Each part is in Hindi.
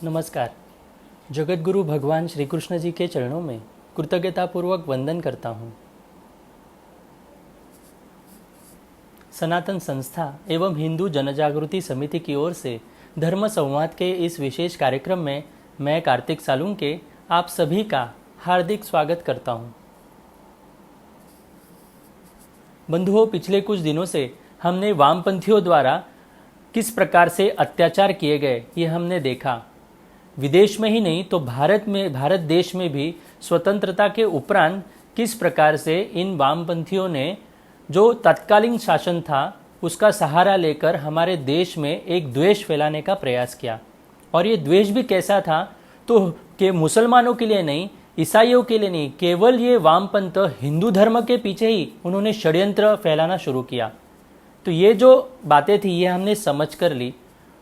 नमस्कार। जगत गुरु भगवान श्री कृष्ण जी के चरणों में कृतज्ञतापूर्वक वंदन करता हूँ। सनातन संस्था एवं हिंदू जनजागृति समिति की ओर से धर्म संवाद के इस विशेष कार्यक्रम में मैं कार्तिक सालुंके आप सभी का हार्दिक स्वागत करता हूँ। बंधुओं, पिछले कुछ दिनों से हमने वामपंथियों द्वारा किस प्रकार से अत्याचार किए गए ये हमने देखा। विदेश में ही नहीं तो भारत देश में भी स्वतंत्रता के उपरांत किस प्रकार से इन वामपंथियों ने जो तत्कालीन शासन था उसका सहारा लेकर हमारे देश में एक द्वेष फैलाने का प्रयास किया। और ये द्वेष भी कैसा था तो कि मुसलमानों के लिए नहीं, ईसाइयों के लिए नहीं, केवल ये वामपंथ हिंदू धर्म के पीछे ही उन्होंने षड्यंत्र फैलाना शुरू किया। तो ये जो बातें थी ये हमने समझ कर ली।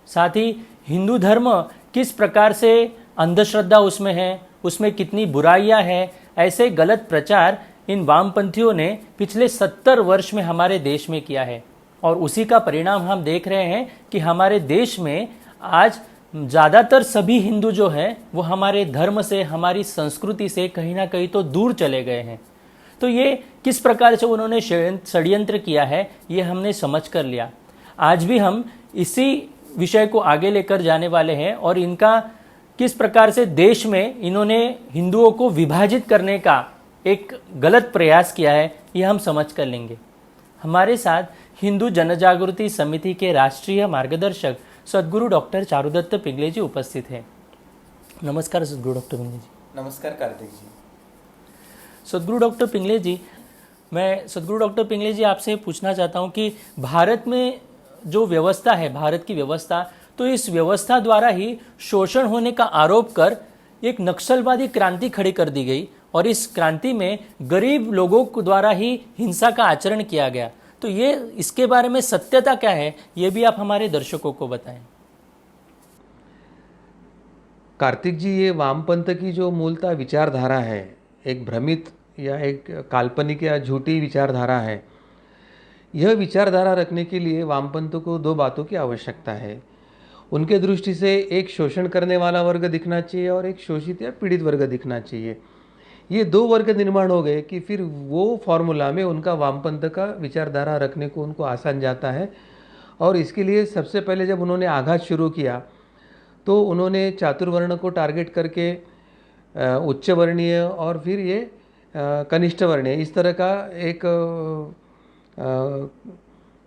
साथ ही हिंदू धर्म किस प्रकार से अंधश्रद्धा उसमें है, उसमें कितनी बुराइयां हैं, ऐसे गलत प्रचार इन वामपंथियों ने पिछले 70 वर्ष में हमारे देश में किया है। और उसी का परिणाम हम देख रहे हैं कि हमारे देश में आज ज़्यादातर सभी हिंदू जो हैं वो हमारे धर्म से, हमारी संस्कृति से कहीं ना कहीं तो दूर चले गए हैं। तो ये किस प्रकार से उन्होंने षड्यंत्र किया है ये हमने समझ कर लिया। आज भी हम इसी विषय को आगे लेकर जाने वाले हैं और इनका किस प्रकार से देश में इन्होंने हिंदुओं को विभाजित करने का एक गलत प्रयास किया है ये हम समझ कर लेंगे। हमारे साथ हिंदू जनजागृति समिति के राष्ट्रीय मार्गदर्शक सद्गुरु डॉक्टर चारुदत्त पिंगले जी उपस्थित हैं। नमस्कार सद्गुरु डॉक्टर पिंगले जी। नमस्कार कार्तिक जी। सद्गुरु डॉक्टर पिंगले जी, मैं सद्गुरु डॉक्टर पिंगले जी आपसे पूछना चाहता हूँ कि भारत में जो व्यवस्था है, भारत की व्यवस्था, तो इस व्यवस्था द्वारा ही शोषण होने का आरोप कर एक नक्सलवादी क्रांति खड़ी कर दी गई और इस क्रांति में गरीब लोगों द्वारा ही हिंसा का आचरण किया गया। तो ये इसके बारे में सत्यता क्या है ये भी आप हमारे दर्शकों को बताएं। कार्तिक जी, ये वामपंथ की जो मूलतः विचारधारा है, एक भ्रमित या एक काल्पनिक या झूठी विचारधारा है। यह विचारधारा रखने के लिए वामपंथ को दो बातों की आवश्यकता है। उनके दृष्टि से एक शोषण करने वाला वर्ग दिखना चाहिए और एक शोषित या पीड़ित वर्ग दिखना चाहिए। ये दो वर्ग निर्माण हो गए कि फिर वो फॉर्मूला में उनका वामपंथ का विचारधारा रखने को उनको आसान जाता है। और इसके लिए सबसे पहले जब उन्होंने आघात शुरू किया तो उन्होंने चातुर्वर्ण को टारगेट करके उच्च वर्णीय और फिर ये कनिष्ठ वर्णीय इस तरह का एक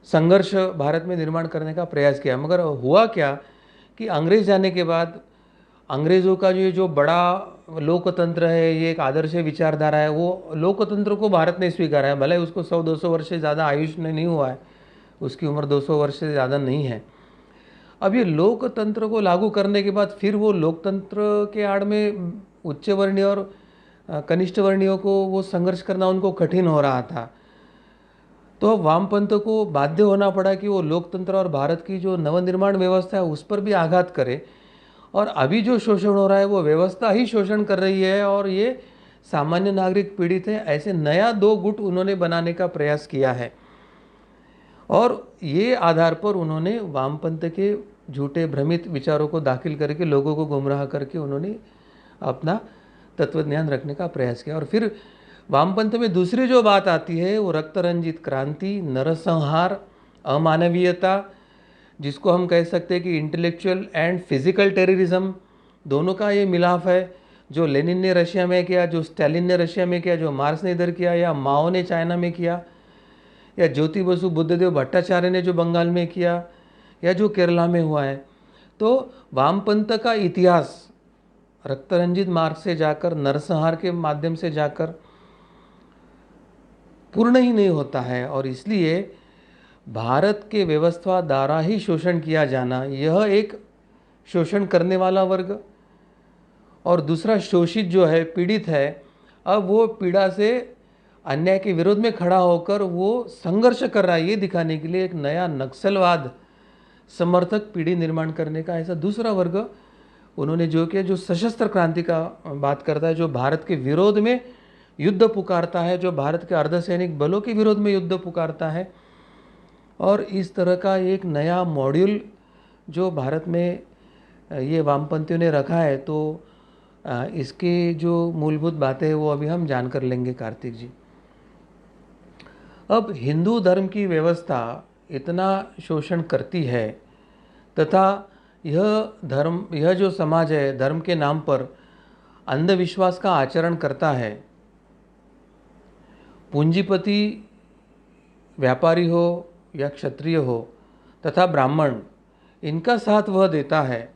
संघर्ष भारत में निर्माण करने का प्रयास किया। मगर हुआ क्या कि अंग्रेज जाने के बाद अंग्रेज़ों का जो बड़ा लोकतंत्र है, ये एक आदर्श विचारधारा है, वो लोकतंत्र को भारत ने स्वीकारा है। भले उसको 100-200 वर्ष से ज़्यादा आयुष्य नहीं हुआ है, उसकी उम्र 200 वर्ष से ज़्यादा नहीं है। अब ये लोकतंत्र को लागू करने के बाद फिर वो लोकतंत्र के आड़ में उच्च वर्णीय और कनिष्ठ वर्णीयों को वो संघर्ष करना उनको कठिन हो रहा था। तो वामपंथ को बाध्य होना पड़ा कि वो लोकतंत्र और भारत की जो नवनिर्माण व्यवस्था है उस पर भी आघात करे। और अभी जो शोषण हो रहा है वो व्यवस्था ही शोषण कर रही है और ये सामान्य नागरिक पीड़ित है। ऐसे नया दो गुट उन्होंने बनाने का प्रयास किया है और ये आधार पर उन्होंने वामपंथ के झूठे भ्रमित विचारों को दाखिल करके लोगों को गुमराह करके उन्होंने अपना तत्वज्ञान रखने का प्रयास किया। और फिर वामपंथ में दूसरी जो बात आती है वो रक्तरंजित क्रांति, नरसंहार, अमानवीयता, जिसको हम कह सकते हैं कि इंटेलेक्चुअल एंड फिजिकल टेररिज्म दोनों का ये मिलाप है। जो लेनिन ने रशिया में किया, जो स्टालिन ने रशिया में किया, जो मार्क्स ने इधर किया, या माओ ने चाइना में किया, या ज्योति बसु बुद्धदेव भट्टाचार्य ने जो बंगाल में किया, या जो केरला में हुआ है। तो वामपंथ का इतिहास रक्तरंजित मार्ग से जाकर, नरसंहार के माध्यम से जाकर पूर्ण ही नहीं होता है। और इसलिए भारत के व्यवस्था द्वारा ही शोषण किया जाना, यह एक शोषण करने वाला वर्ग और दूसरा शोषित जो है, पीड़ित है, अब वो पीड़ा से अन्याय के विरोध में खड़ा होकर वो संघर्ष कर रहा है, ये दिखाने के लिए एक नया नक्सलवाद समर्थक पीढ़ी निर्माण करने का ऐसा दूसरा वर्ग उन्होंने जो किया, जो सशस्त्र क्रांति का बात करता है, जो भारत के विरोध में युद्ध पुकारता है, जो भारत के अर्धसैनिक बलों के विरोध में युद्ध पुकारता है। और इस तरह का एक नया मॉड्यूल जो भारत में ये वामपंथियों ने रखा है, तो इसके जो मूलभूत बातें हैं वो अभी हम जान कर लेंगे कार्तिक जी। अब हिंदू धर्म की व्यवस्था इतना शोषण करती है तथा यह जो समाज है धर्म के नाम पर अंधविश्वास का आचरण करता है। पूंजीपति व्यापारी हो या क्षत्रिय हो तथा ब्राह्मण, इनका साथ वह देता है,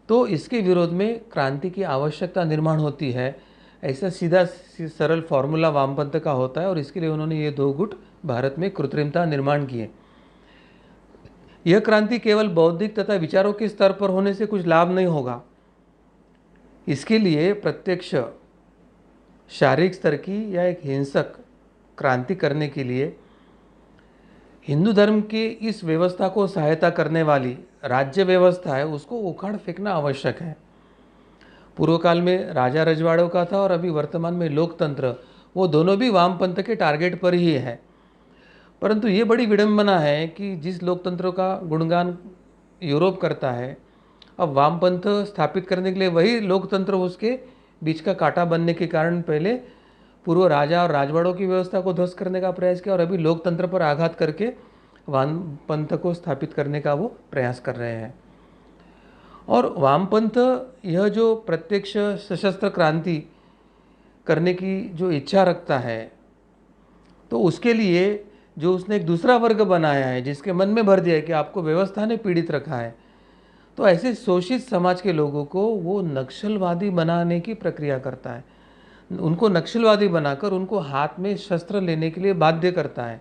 तो इसके विरोध में क्रांति की आवश्यकता निर्माण होती है। ऐसा सीधा सरल फॉर्मूला वामपंथ का होता है और इसके लिए उन्होंने ये 2 गुट भारत में कृत्रिमता निर्माण किए। यह क्रांति केवल बौद्धिक तथा विचारों के स्तर पर होने से कुछ लाभ नहीं होगा। इसके लिए प्रत्यक्ष शारीरिक स्तर की या एक हिंसक क्रांति करने के लिए हिंदू धर्म की इस व्यवस्था को सहायता करने वाली राज्य व्यवस्था है उसको उखाड़ फेंकना आवश्यक है। पूर्व काल में राजा रजवाड़ों का था और अभी वर्तमान में लोकतंत्र, वो दोनों भी वामपंथ के टारगेट पर ही है। परंतु ये बड़ी विडंबना है कि जिस लोकतंत्र का गुणगान यूरोप करता है, अब वामपंथ स्थापित करने के लिए वही लोकतंत्र उसके बीच का कांटा बनने के कारण पहले पूर्व राजा और राजवाड़ों की व्यवस्था को ध्वस्त करने का प्रयास किया और अभी लोकतंत्र पर आघात करके वामपंथ को स्थापित करने का वो प्रयास कर रहे हैं। और वामपंथ यह जो प्रत्यक्ष सशस्त्र क्रांति करने की जो इच्छा रखता है, तो उसके लिए जो उसने एक दूसरा वर्ग बनाया है जिसके मन में भर दिया है कि आपको व्यवस्था ने पीड़ित रखा है, तो ऐसे शोषित समाज के लोगों को वो नक्सलवादी बनाने की प्रक्रिया करता है। उनको नक्सलवादी बनाकर उनको हाथ में शस्त्र लेने के लिए बाध्य करता है।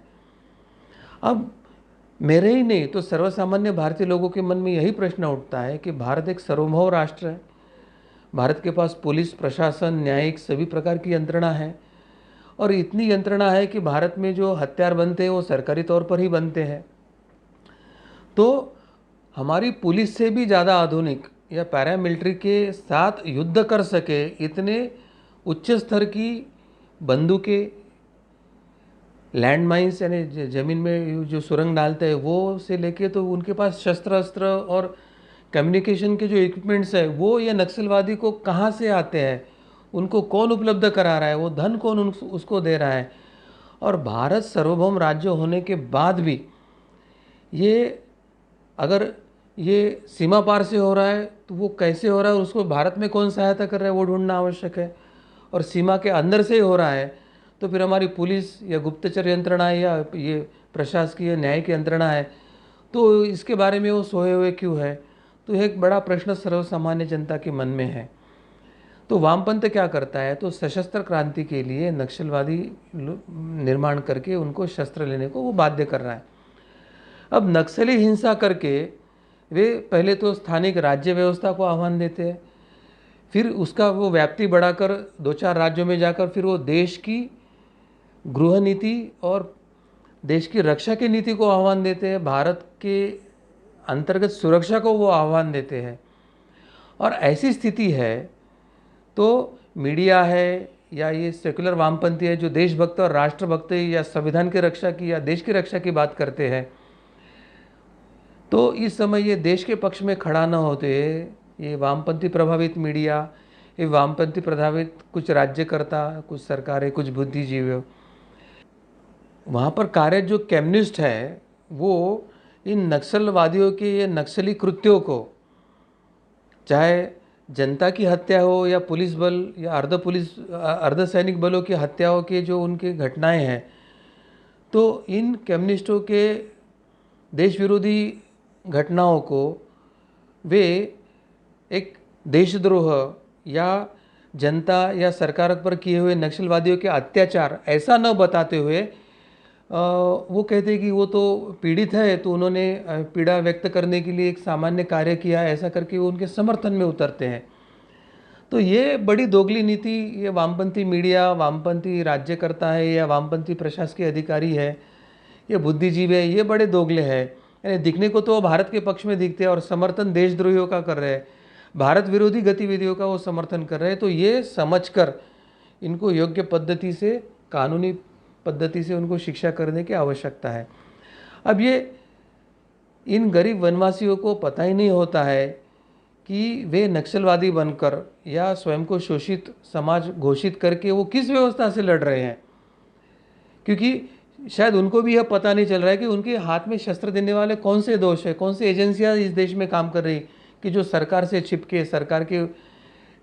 अब मेरे ही नहीं तो सर्वसामान्य भारतीय लोगों के मन में यही प्रश्न उठता है कि भारत एक सार्वभौम राष्ट्र है। भारत के पास पुलिस, प्रशासन, न्यायिक सभी प्रकार की यंत्रणा है और इतनी यंत्रणा है कि भारत में जो हथियार बनते हैं वो सरकारी तौर पर ही बनते हैं। तो हमारी पुलिस से भी ज़्यादा आधुनिक या पैरामिलिट्री के साथ युद्ध कर सके इतने उच्च स्तर की बंदूकें, लैंड माइंस यानी ज़मीन में जो सुरंग डालते हैं वो से लेके तो उनके पास शस्त्र अस्त्र और कम्युनिकेशन के जो इक्विपमेंट्स है वो ये नक्सलवादी को कहाँ से आते हैं, उनको कौन उपलब्ध करा रहा है, वो धन कौन उसको दे रहा है। और भारत सार्वभौम राज्य होने के बाद भी ये अगर ये सीमा पार से हो रहा है तो वो कैसे हो रहा है, उसको भारत में कौन सहायता कर रहा है वो ढूंढना आवश्यक है। और सीमा के अंदर से ही हो रहा है तो फिर हमारी पुलिस या गुप्तचर यंत्रणा या ये प्रशासकीय न्याय की यंत्रणा है, तो इसके बारे में वो सोए हुए क्यों है। तो एक बड़ा प्रश्न सर्वसामान्य जनता के मन में है। तो वामपंथ क्या करता है, तो सशस्त्र क्रांति के लिए नक्सलवादी निर्माण करके उनको शस्त्र लेने को वो बाध्य कर रहा है। अब नक्सली हिंसा करके वे पहले तो स्थानिक राज्य व्यवस्था को आह्वान देते हैं, फिर उसका वो व्याप्ति बढ़ाकर 2-4 राज्यों में जाकर फिर वो देश की गृह नीति और देश की रक्षा की नीति को आह्वान देते हैं, भारत के अंतर्गत सुरक्षा को वो आह्वान देते हैं। और ऐसी स्थिति है तो मीडिया है या ये सेकुलर वामपंथी है जो देशभक्त और राष्ट्रभक्त या संविधान की रक्षा की या देश की रक्षा की बात करते हैं, तो इस समय ये देश के पक्ष में खड़ा न होते ये वामपंथी प्रभावित मीडिया, ये वामपंथी प्रभावित कुछ राज्यकर्ता, कुछ सरकारें, कुछ बुद्धिजीवी, वहाँ पर कार्य जो कम्युनिस्ट है वो इन नक्सलवादियों के ये नक्सली कृत्यों को, चाहे जनता की हत्या हो या पुलिस बल या अर्धसैनिक बलों की हत्याओं के जो उनके घटनाएं हैं, तो इन कम्युनिस्टों के देश विरोधी घटनाओं को वे एक देशद्रोह या जनता या सरकार पर किए हुए नक्सलवादियों के अत्याचार ऐसा न बताते हुए वो कहते हैं कि वो तो पीड़ित है तो उन्होंने पीड़ा व्यक्त करने के लिए एक सामान्य कार्य किया, ऐसा करके वो उनके समर्थन में उतरते हैं। तो ये बड़ी दोगली नीति ये वामपंथी मीडिया, वामपंथी राज्यकर्ता है या वामपंथी प्रशासकीय अधिकारी है, ये बुद्धिजीवी है, ये बड़े दोगले हैं। यानी दिखने को तो भारत के पक्ष में दिखते हैं और समर्थन देशद्रोहियों का कर रहे हैं, भारत विरोधी गतिविधियों का वो समर्थन कर रहे हैं। तो ये समझकर इनको योग्य पद्धति से, कानूनी पद्धति से उनको शिक्षा करने की आवश्यकता है। अब ये इन गरीब वनवासियों को पता ही नहीं होता है कि वे नक्सलवादी बनकर या स्वयं को शोषित समाज घोषित करके वो किस व्यवस्था से लड़ रहे हैं, क्योंकि शायद उनको भी यह पता नहीं चल रहा है कि उनके हाथ में शस्त्र देने वाले कौन से दोष है, कौन सी एजेंसियां इस देश में काम कर रही कि जो सरकार से छिपके सरकार के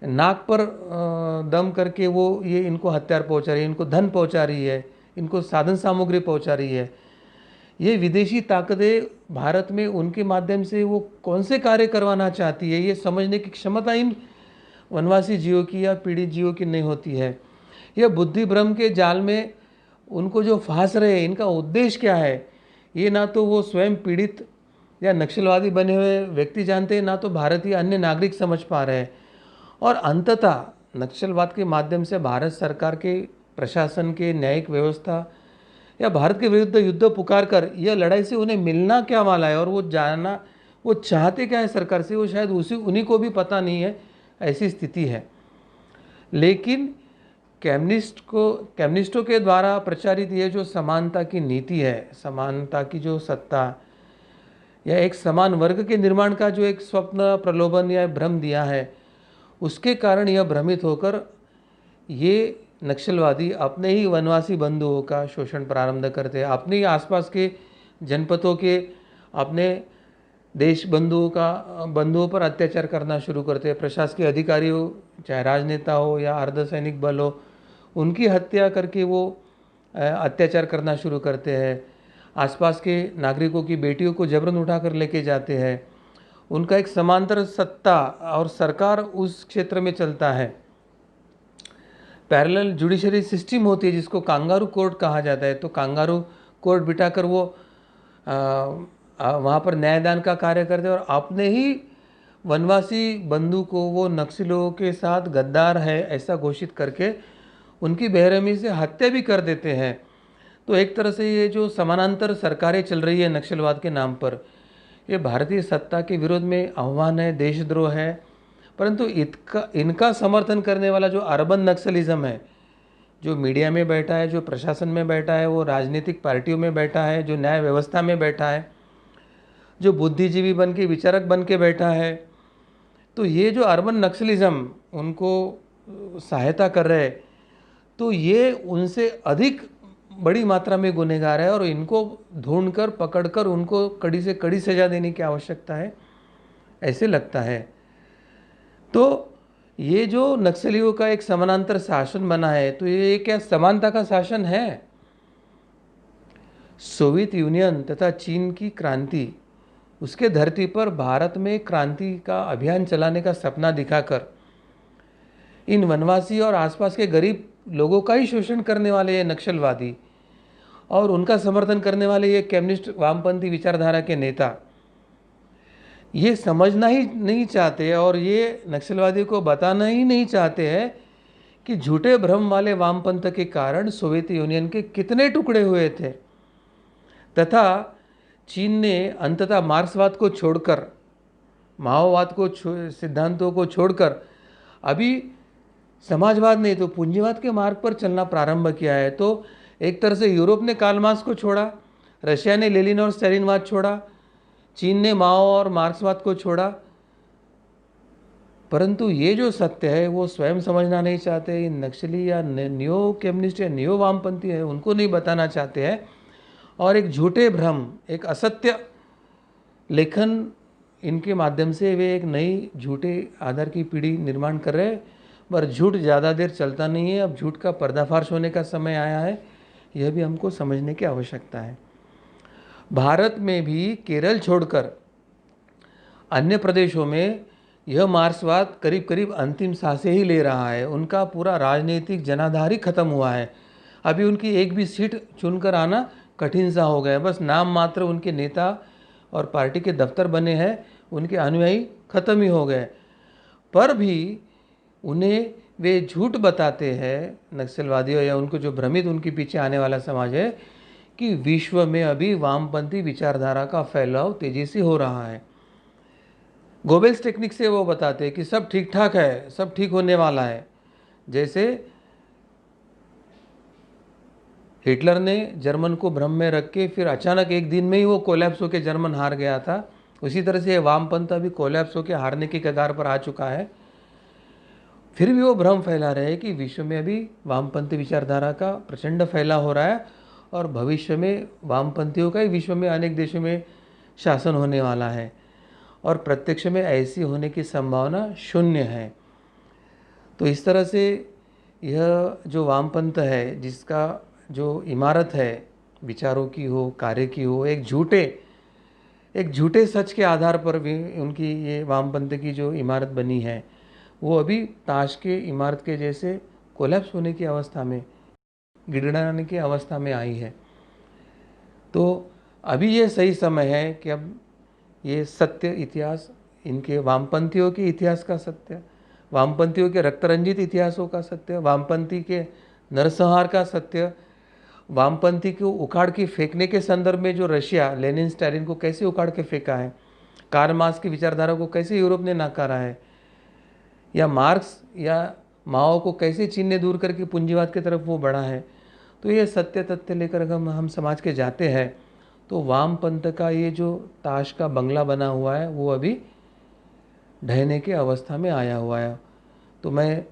नाक पर दम करके वो ये इनको हथियार पहुंचा रही है, इनको धन पहुंचा रही है, इनको साधन सामग्री पहुंचा रही है। ये विदेशी ताकतें भारत में उनके माध्यम से वो कौन से कार्य करवाना चाहती है, ये समझने की क्षमता इन वनवासी जीवों की या पीड़ित जीवों की नहीं होती है। यह बुद्धि भ्रम के जाल में उनको जो फांस रहे, इनका उद्देश्य क्या है, ये ना तो वो स्वयं पीड़ित या नक्सलवादी बने हुए व्यक्ति जानते हैं, ना तो भारतीय अन्य नागरिक समझ पा रहे हैं। और अंततः नक्सलवाद के माध्यम से भारत सरकार के प्रशासन के न्यायिक व्यवस्था या भारत के विरुद्ध युद्ध पुकार कर यह लड़ाई से उन्हें मिलना क्या वाला है और वो जानना वो चाहते क्या है सरकार से, वो शायद उन्हीं को भी पता नहीं है। ऐसी स्थिति है। लेकिन कम्युनिस्टों के द्वारा प्रचारित ये जो समानता की नीति है, समानता की जो सत्ता या एक समान वर्ग के निर्माण का जो एक स्वप्न प्रलोभन या भ्रम दिया है, उसके कारण यह भ्रमित होकर ये नक्सलवादी अपने ही वनवासी बंधुओं का शोषण प्रारंभ करते हैं, अपने ही आसपास के जनपदों के अपने देश बंधुओं पर अत्याचार करना शुरू करते हैं। प्रशासकीय अधिकारी हो, चाहे राजनेता हो या अर्धसैनिक बल हो, उनकी हत्या करके वो अत्याचार करना शुरू करते हैं। आसपास के नागरिकों की बेटियों को जबरन उठाकर लेके जाते हैं। उनका एक समांतर सत्ता और सरकार उस क्षेत्र में चलता है। पैरेलल जुडिशरी सिस्टम होती है जिसको कांगारू कोर्ट कहा जाता है। तो कांगारू कोर्ट बिठाकर वो वहाँ पर न्यायदान का कार्य करते हैं और अपने ही वनवासी बंधु को वो नक्सलियों के साथ गद्दार है ऐसा घोषित करके उनकी बेरहमी से हत्या भी कर देते हैं। तो एक तरह से ये जो समानांतर सरकारें चल रही है नक्सलवाद के नाम पर, ये भारतीय सत्ता के विरोध में आह्वान है, देशद्रोह है। परंतु इनका समर्थन करने वाला जो अर्बन नक्सलिज्म है, जो मीडिया में बैठा है, जो प्रशासन में बैठा है, वो राजनीतिक पार्टियों में बैठा है, जो न्याय व्यवस्था में बैठा है, जो बुद्धिजीवी बन के विचारक बन के बैठा है, तो ये जो अर्बन नक्सलिज्म उनको सहायता कर रहे हैं, तो ये उनसे अधिक बड़ी मात्रा में गुनहगार है और इनको ढूंढकर पकड़कर उनको कड़ी से कड़ी सजा देने की आवश्यकता है, ऐसे लगता है। तो ये जो नक्सलियों का एक समानांतर शासन बना है, तो ये क्या समानता का शासन है? सोवियत यूनियन तथा चीन की क्रांति, उसके धरती पर भारत में क्रांति का अभियान चलाने का सपना दिखाकर इन वनवासी और आसपास के गरीब लोगों का ही शोषण करने वाले ये नक्सलवादी और उनका समर्थन करने वाले ये कम्युनिस्ट वामपंथी विचारधारा के नेता ये समझना ही नहीं चाहते और ये नक्सलवादियों को बताना ही नहीं चाहते हैं कि झूठे भ्रम वाले वामपंथ के कारण सोवियत यूनियन के कितने टुकड़े हुए थे तथा चीन ने अंततः मार्क्सवाद को छोड़कर, माओवाद को सिद्धांतों को छोड़कर अभी समाजवाद नहीं तो पूंजीवाद के मार्ग पर चलना प्रारंभ किया है। तो एक तरह से यूरोप ने कार्ल मार्क्स को छोड़ा, रशिया ने लेनिन और स्टालिनवाद छोड़ा, चीन ने माओ और मार्क्सवाद को छोड़ा, परंतु ये जो सत्य है वो स्वयं समझना नहीं चाहते। नक्सली या नियो कम्युनिस्ट या नियो वामपंथी है उनको नहीं बताना चाहते हैं और एक झूठे भ्रम, एक असत्य लेखन इनके माध्यम से वे एक नई झूठे आधार की पीढ़ी निर्माण कर रहे हैं। पर झूठ ज़्यादा देर चलता नहीं है, अब झूठ का पर्दाफाश होने का समय आया है, यह भी हमको समझने की आवश्यकता है। भारत में भी केरल छोड़कर अन्य प्रदेशों में यह मार्क्सवाद करीब करीब अंतिम सांसें ही ले रहा है। उनका पूरा राजनीतिक जनाधार ही खत्म हुआ है। अभी उनकी एक भी सीट चुनकर आना कठिन सा हो गया, बस नाम मात्र उनके नेता और पार्टी के दफ्तर बने हैं, उनके अनुयायी खत्म ही हो गए। पर भी उन्हें वे झूठ बताते हैं नक्सलवादियों या उनको जो भ्रमित उनके पीछे आने वाला समाज है कि विश्व में अभी वामपंथी विचारधारा का फैलाव तेजी से हो रहा है। गोबेल्स टेक्निक से वो बताते हैं कि सब ठीक ठाक है, सब ठीक होने वाला है। जैसे हिटलर ने जर्मन को भ्रम में रख के फिर अचानक एक दिन में ही वो कोलैप्स होकर जर्मन हार गया था, उसी तरह से वामपंथ अभी कोलैप्स होकर हारने की कगार पर आ चुका है। फिर भी वो भ्रम फैला रहे हैं कि विश्व में अभी वामपंथी विचारधारा का प्रचंड फैलाव हो रहा है और भविष्य में वामपंथियों का ही विश्व में अनेक देशों में शासन होने वाला है और प्रत्यक्ष में ऐसी होने की संभावना शून्य है। तो इस तरह से यह जो वामपंथ है, जिसका जो इमारत है विचारों की हो, कार्य की हो, एक झूठे सच के आधार पर भी उनकी ये वामपंथ की जो इमारत बनी है वो अभी ताश के इमारत के जैसे कोलैप्स होने की अवस्था में, गिड़गिड़ाने की अवस्था में आई है। तो अभी ये सही समय है कि अब ये सत्य इतिहास, इनके वामपंथियों के इतिहास का सत्य, वामपंथियों के रक्तरंजित इतिहासों का सत्य, वामपंथी के नरसंहार का सत्य, वामपंथी को उखाड़ के फेंकने के संदर्भ में जो रशिया लेनिन स्टालिन को कैसे उखाड़ के फेंका है, कार्ल मार्क्स की विचारधारा को कैसे यूरोप ने नकारा है, या मार्क्स या माओ को कैसे चीन ने दूर करके पूंजीवाद की तरफ वो बढ़ा है। तो ये सत्य तथ्य लेकर अगर हम समाज के जाते हैं तो वामपंथ का ये जो ताश का बंगला बना हुआ है वो अभी ढहने की अवस्था में आया हुआ है। तो मैं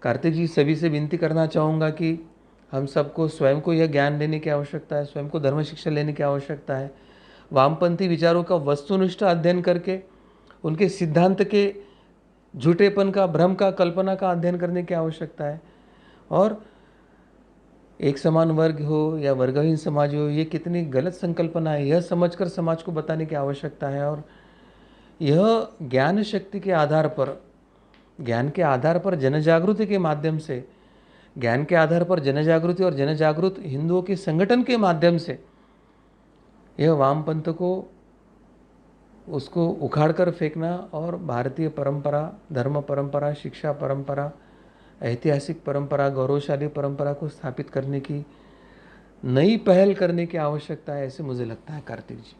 कार्तिक जी सभी से विनती करना चाहूँगा कि हम सबको स्वयं को यह ज्ञान लेने की आवश्यकता है, स्वयं को धर्म शिक्षा लेने की आवश्यकता है। वामपंथी विचारों का वस्तुनिष्ठ अध्ययन करके उनके सिद्धांत के झूठेपन का, भ्रम का, कल्पना का अध्ययन करने की आवश्यकता है। और एक समान वर्ग हो या वर्गहीन समाज हो, ये कितनी गलत संकल्पना है यह समझकर समाज को बताने की आवश्यकता है। और यह ज्ञान शक्ति के आधार पर, ज्ञान के आधार पर जनजागृति के माध्यम से, ज्ञान के आधार पर जनजागृति और जनजागृत हिंदुओं के संगठन के माध्यम से यह वामपंथ को उसको उखाड़ कर फेंकना और भारतीय परंपरा, धर्म परंपरा, शिक्षा परंपरा, ऐतिहासिक परंपरा, गौरवशाली परंपरा को स्थापित करने की नई पहल करने की आवश्यकता है, ऐसे मुझे लगता है कार्तिक जी।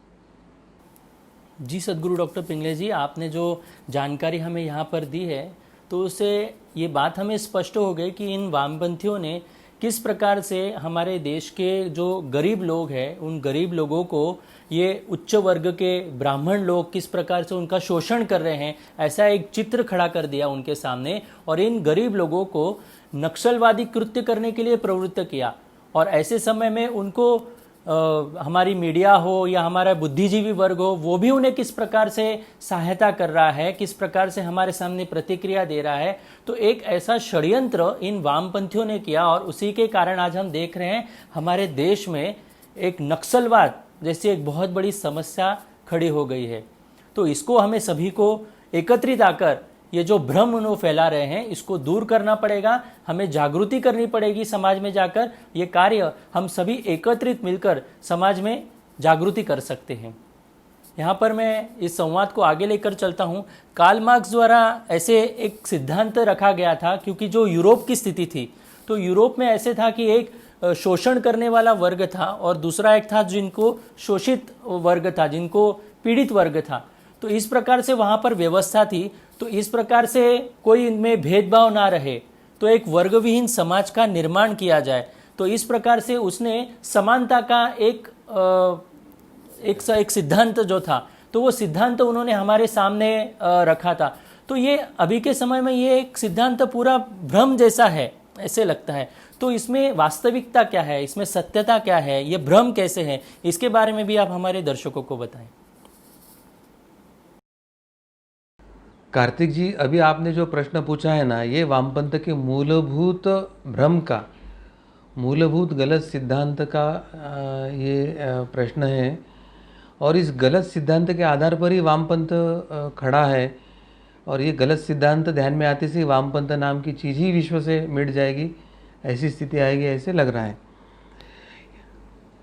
जी सद्गुरु डॉक्टर पिंगले जी, आपने जो जानकारी हमें यहाँ पर दी है तो उससे ये बात हमें स्पष्ट हो गई कि इन वामपंथियों ने किस प्रकार से हमारे देश के जो गरीब लोग हैं उन गरीब लोगों को ये उच्च वर्ग के ब्राह्मण लोग किस प्रकार से उनका शोषण कर रहे हैं, ऐसा एक चित्र खड़ा कर दिया उनके सामने और इन गरीब लोगों को नक्सलवादी कृत्य करने के लिए प्रवृत्त किया। और ऐसे समय में उनको हमारी मीडिया हो या हमारा बुद्धिजीवी वर्ग हो वो भी उन्हें किस प्रकार से सहायता कर रहा है, किस प्रकार से हमारे सामने प्रतिक्रिया दे रहा है। तो एक ऐसा षड्यंत्र इन वामपंथियों ने किया और उसी के कारण आज हम देख रहे हैं हमारे देश में एक नक्सलवाद जैसी एक बहुत बड़ी समस्या खड़ी हो गई है। तो इसको हमें सभी को एकत्रित आकर ये जो भ्रम उन्होंने फैला रहे हैं इसको दूर करना पड़ेगा, हमें जागृति करनी पड़ेगी समाज में जाकर। ये कार्य हम सभी एकत्रित मिलकर समाज में जागृति कर सकते हैं। यहाँ पर मैं इस संवाद को आगे लेकर चलता हूँ। कार्ल मार्क्स द्वारा ऐसे एक सिद्धांत रखा गया था, क्योंकि जो यूरोप की स्थिति थी तो यूरोप में ऐसे था कि एक शोषण करने वाला वर्ग था और दूसरा एक था जिनको शोषित वर्ग था, जिनको पीड़ित वर्ग था। तो इस प्रकार से वहाँ पर व्यवस्था थी। तो इस प्रकार से कोई इनमें भेदभाव ना रहे, तो एक वर्गविहीन समाज का निर्माण किया जाए। तो इस प्रकार से उसने समानता का एक सिद्धांत जो था, तो वो सिद्धांत उन्होंने हमारे सामने रखा था। तो ये अभी के समय में ये एक सिद्धांत पूरा भ्रम जैसा है, ऐसे लगता है। तो इसमें वास्तविकता क्या है, इसमें सत्यता क्या है, ये भ्रम कैसे है, इसके बारे में भी आप हमारे दर्शकों को बताएं। कार्तिक जी, अभी आपने जो प्रश्न पूछा है ना, ये वामपंथ के मूलभूत भ्रम का, मूलभूत गलत सिद्धांत का ये प्रश्न है। और इस गलत सिद्धांत के आधार पर ही वामपंथ खड़ा है। और ये गलत सिद्धांत ध्यान में आते से वामपंथ नाम की चीज़ ही विश्व से मिट जाएगी, ऐसी स्थिति आएगी, ऐसे लग रहा है।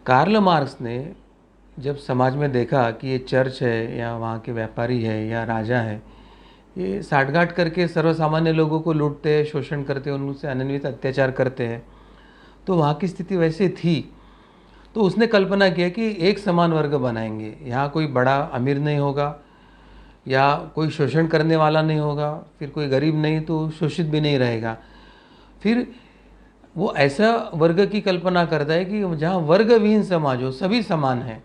कार्ल मार्क्स ने जब समाज में देखा कि ये चर्च है या वहाँ के व्यापारी है या राजा है, ये साठगांठ करके सर्वसामान्य लोगों को लूटते हैं, शोषण करते हैं, उनसे अनन्वित अत्याचार करते हैं, तो वहाँ की स्थिति वैसे थी। तो उसने कल्पना किया कि एक समान वर्ग बनाएंगे, यहाँ कोई बड़ा अमीर नहीं होगा या कोई शोषण करने वाला नहीं होगा, फिर कोई गरीब नहीं तो शोषित भी नहीं रहेगा। फिर वो ऐसा वर्ग की कल्पना करता है कि जहाँ वर्गविहीन समाज हो, सभी समान है।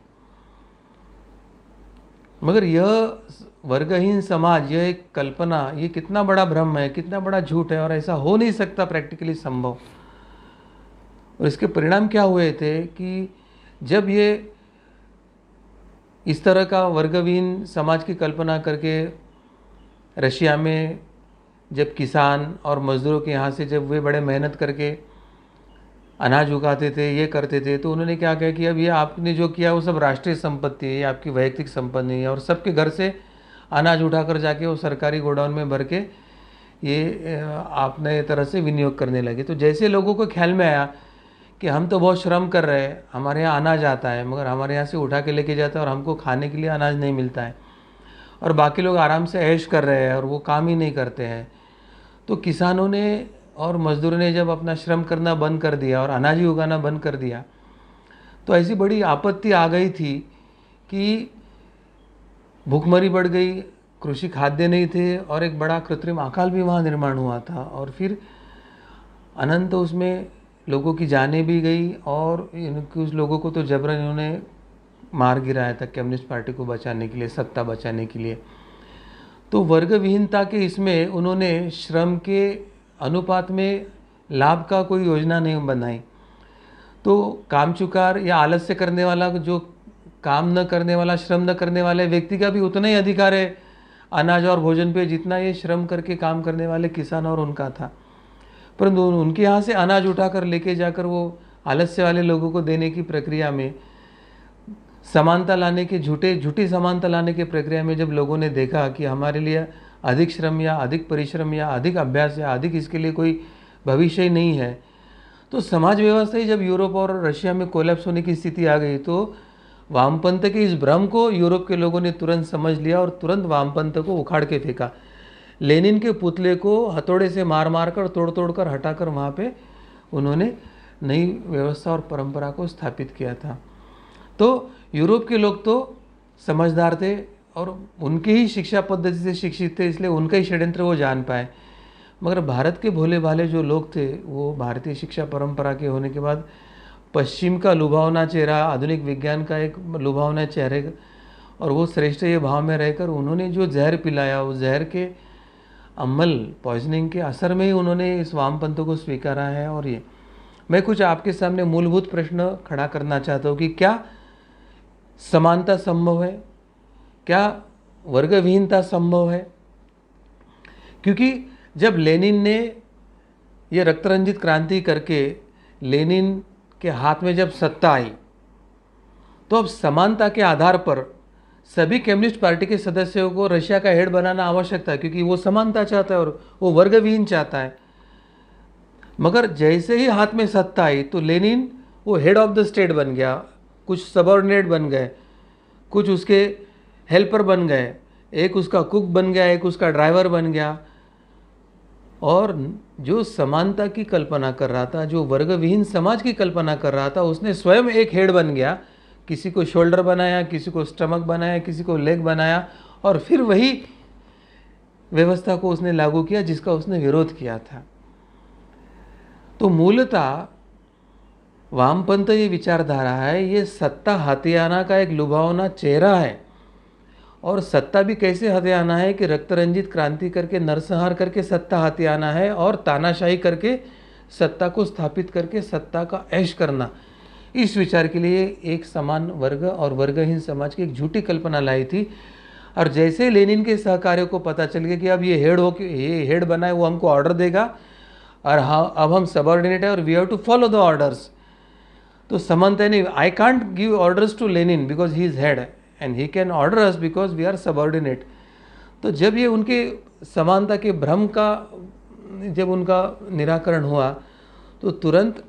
मगर यह वर्गहीन समाज, यह एक कल्पना, ये कितना बड़ा भ्रम है, कितना बड़ा झूठ है, और ऐसा हो नहीं सकता प्रैक्टिकली संभव। और इसके परिणाम क्या हुए थे कि जब ये इस तरह का वर्गहीन समाज की कल्पना करके रशिया में जब किसान और मजदूरों के यहाँ से जब वे बड़े मेहनत करके अनाज उगाते थे, ये करते थे, तो उन्होंने क्या कहा कि अब ये आपने जो किया वो सब राष्ट्रीय संपत्ति है, ये आपकी वैयक्तिक संपत्ति नहीं है, और सबके घर से अनाज उठाकर जाके वो सरकारी गोडाउन में भर के ये आपने तरह से विनियोग करने लगे। तो जैसे लोगों को ख्याल में आया कि हम तो बहुत श्रम कर रहे हैं, हमारे यहाँ अनाज आता है, मगर हमारे यहाँ से उठा के लेके जाता है और हमको खाने के लिए अनाज नहीं मिलता है, और बाकी लोग आराम से ऐश कर रहे हैं और वो काम ही नहीं करते हैं। तो किसानों ने और मजदूरों ने जब अपना श्रम करना बंद कर दिया और अनाज ही उगाना बंद कर दिया, तो ऐसी बड़ी आपत्ति आ गई थी कि भूखमरी बढ़ गई, कृषि खाद्य नहीं थे, और एक बड़ा कृत्रिम अकाल भी वहाँ निर्माण हुआ था, और फिर अनंत उसमें लोगों की जानें भी गई, और कुछ लोगों को तो जबरन इन्होंने मार गिराया था कम्युनिस्ट पार्टी को बचाने के लिए, सत्ता बचाने के लिए। तो वर्ग विहीनता के इसमें उन्होंने श्रम के अनुपात में लाभ का कोई योजना नहीं बनाई। तो कामचुकार या आलस्य करने वाला, जो काम न करने वाला, श्रम न करने वाले व्यक्ति का भी उतना ही अधिकार है अनाज और भोजन पे जितना ये श्रम करके काम करने वाले किसान और उनका था। परंतु उनके यहाँ से अनाज उठाकर लेके जाकर वो आलस्य वाले लोगों को देने की प्रक्रिया में, समानता लाने के झूठी समानता लाने की प्रक्रिया में जब लोगों ने देखा कि हमारे लिए अधिक श्रम या अधिक परिश्रम या अधिक अभ्यास या अधिक इसके लिए कोई भविष्य ही नहीं है, तो समाज व्यवस्था ही जब यूरोप और रशिया में कोलैप्स होने की स्थिति आ गई, तो वामपंथ के इस भ्रम को यूरोप के लोगों ने तुरंत समझ लिया और तुरंत वामपंथ को उखाड़ के फेंका। लेनिन के पुतले को हथौड़े से मार मार कर, तोड़ तोड़ कर, हटाकर वहाँ पे उन्होंने नई व्यवस्था और परंपरा को स्थापित किया था। तो यूरोप के लोग तो समझदार थे और उनकी ही शिक्षा पद्धति से शिक्षित थे, इसलिए उनका ही षड्यंत्र वो जान पाए। मगर भारत के भोले भाले जो लोग थे, वो भारतीय शिक्षा परंपरा के होने के बाद पश्चिम का लुभावना चेहरा, आधुनिक विज्ञान का एक लुभावना चेहरे, और वो श्रेष्ठ ये भाव में रहकर उन्होंने जो जहर पिलाया, उस जहर के अमल, पॉइजनिंग के असर में ही उन्होंने इस वामपंथ को स्वीकारा है। और ये मैं कुछ आपके सामने मूलभूत प्रश्न खड़ा करना चाहता हूँ कि क्या समानता संभव है, क्या वर्गविहीनता संभव है? क्योंकि जब लेनिन ने ये रक्तरंजित क्रांति करके लेनिन के हाथ में जब सत्ता आई, तो अब समानता के आधार पर सभी कम्युनिस्ट पार्टी के सदस्यों को रशिया का हेड बनाना आवश्यक था, क्योंकि वो समानता चाहता है और वो वर्गविहीन चाहता है। मगर जैसे ही हाथ में सत्ता आई तो लेनिन वो हेड ऑफ द स्टेट बन गया, कुछ सबऑर्डिनेट बन गए, कुछ उसके हेल्पर बन गए, एक उसका कुक बन गया, एक उसका ड्राइवर बन गया, और जो समानता की कल्पना कर रहा था, जो वर्गविहीन समाज की कल्पना कर रहा था, उसने स्वयं एक हेड बन गया। किसी को शोल्डर बनाया, किसी को स्टमक बनाया, किसी को लेग बनाया, और फिर वही व्यवस्था को उसने लागू किया जिसका उसने विरोध किया था। तो मूलतः वामपंथ ये विचारधारा है, ये सत्ता हथियाना का एक लुभावना चेहरा है। और सत्ता भी कैसे हथियाना है कि रक्तरंजित क्रांति करके, नरसंहार करके सत्ता हथियाना है, और तानाशाही करके सत्ता को स्थापित करके सत्ता का ऐश करना। इस विचार के लिए एक समान वर्ग और वर्गहीन समाज की एक झूठी कल्पना लाई थी। और जैसे लेनिन के सहकार्यों को पता चल गया कि अब ये हेड बना है, वो हमको ऑर्डर देगा, और हाँ अब हम सबऑर्डिनेट है और we have to follow the orders. तो समानता नहीं, I can't give orders to Lenin because he is head and he can order us because we are subordinate. तो जब ये उनके समानता के भ्रम का जब उनका निराकरण हुआ, तो तुरंत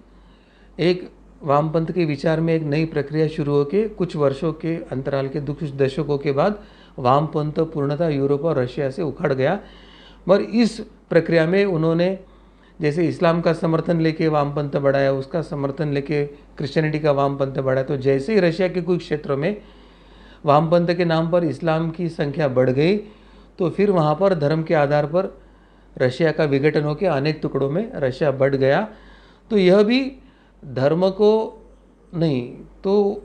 एक वामपंथ के विचार में एक नई प्रक्रिया शुरू होकर कुछ वर्षों के अंतराल के कुछ दशकों के बाद वामपंथ पूर्णतः यूरोप और रशिया से उखड़ गया। मगर इस प्रक्रिया में उन्होंने जैसे इस्लाम का समर्थन लेके वामपंथ बढ़ाया, उसका समर्थन लेके क्रिश्चियनिटी का वामपंथ बढ़ाया, तो जैसे ही रशिया के कुछ क्षेत्रों में वामपंथ के नाम पर इस्लाम की संख्या बढ़ गई, तो फिर वहाँ पर धर्म के आधार पर रशिया का विघटन होकर अनेक टुकड़ों में रशिया बढ़ गया। तो यह भी धर्म को नहीं, तो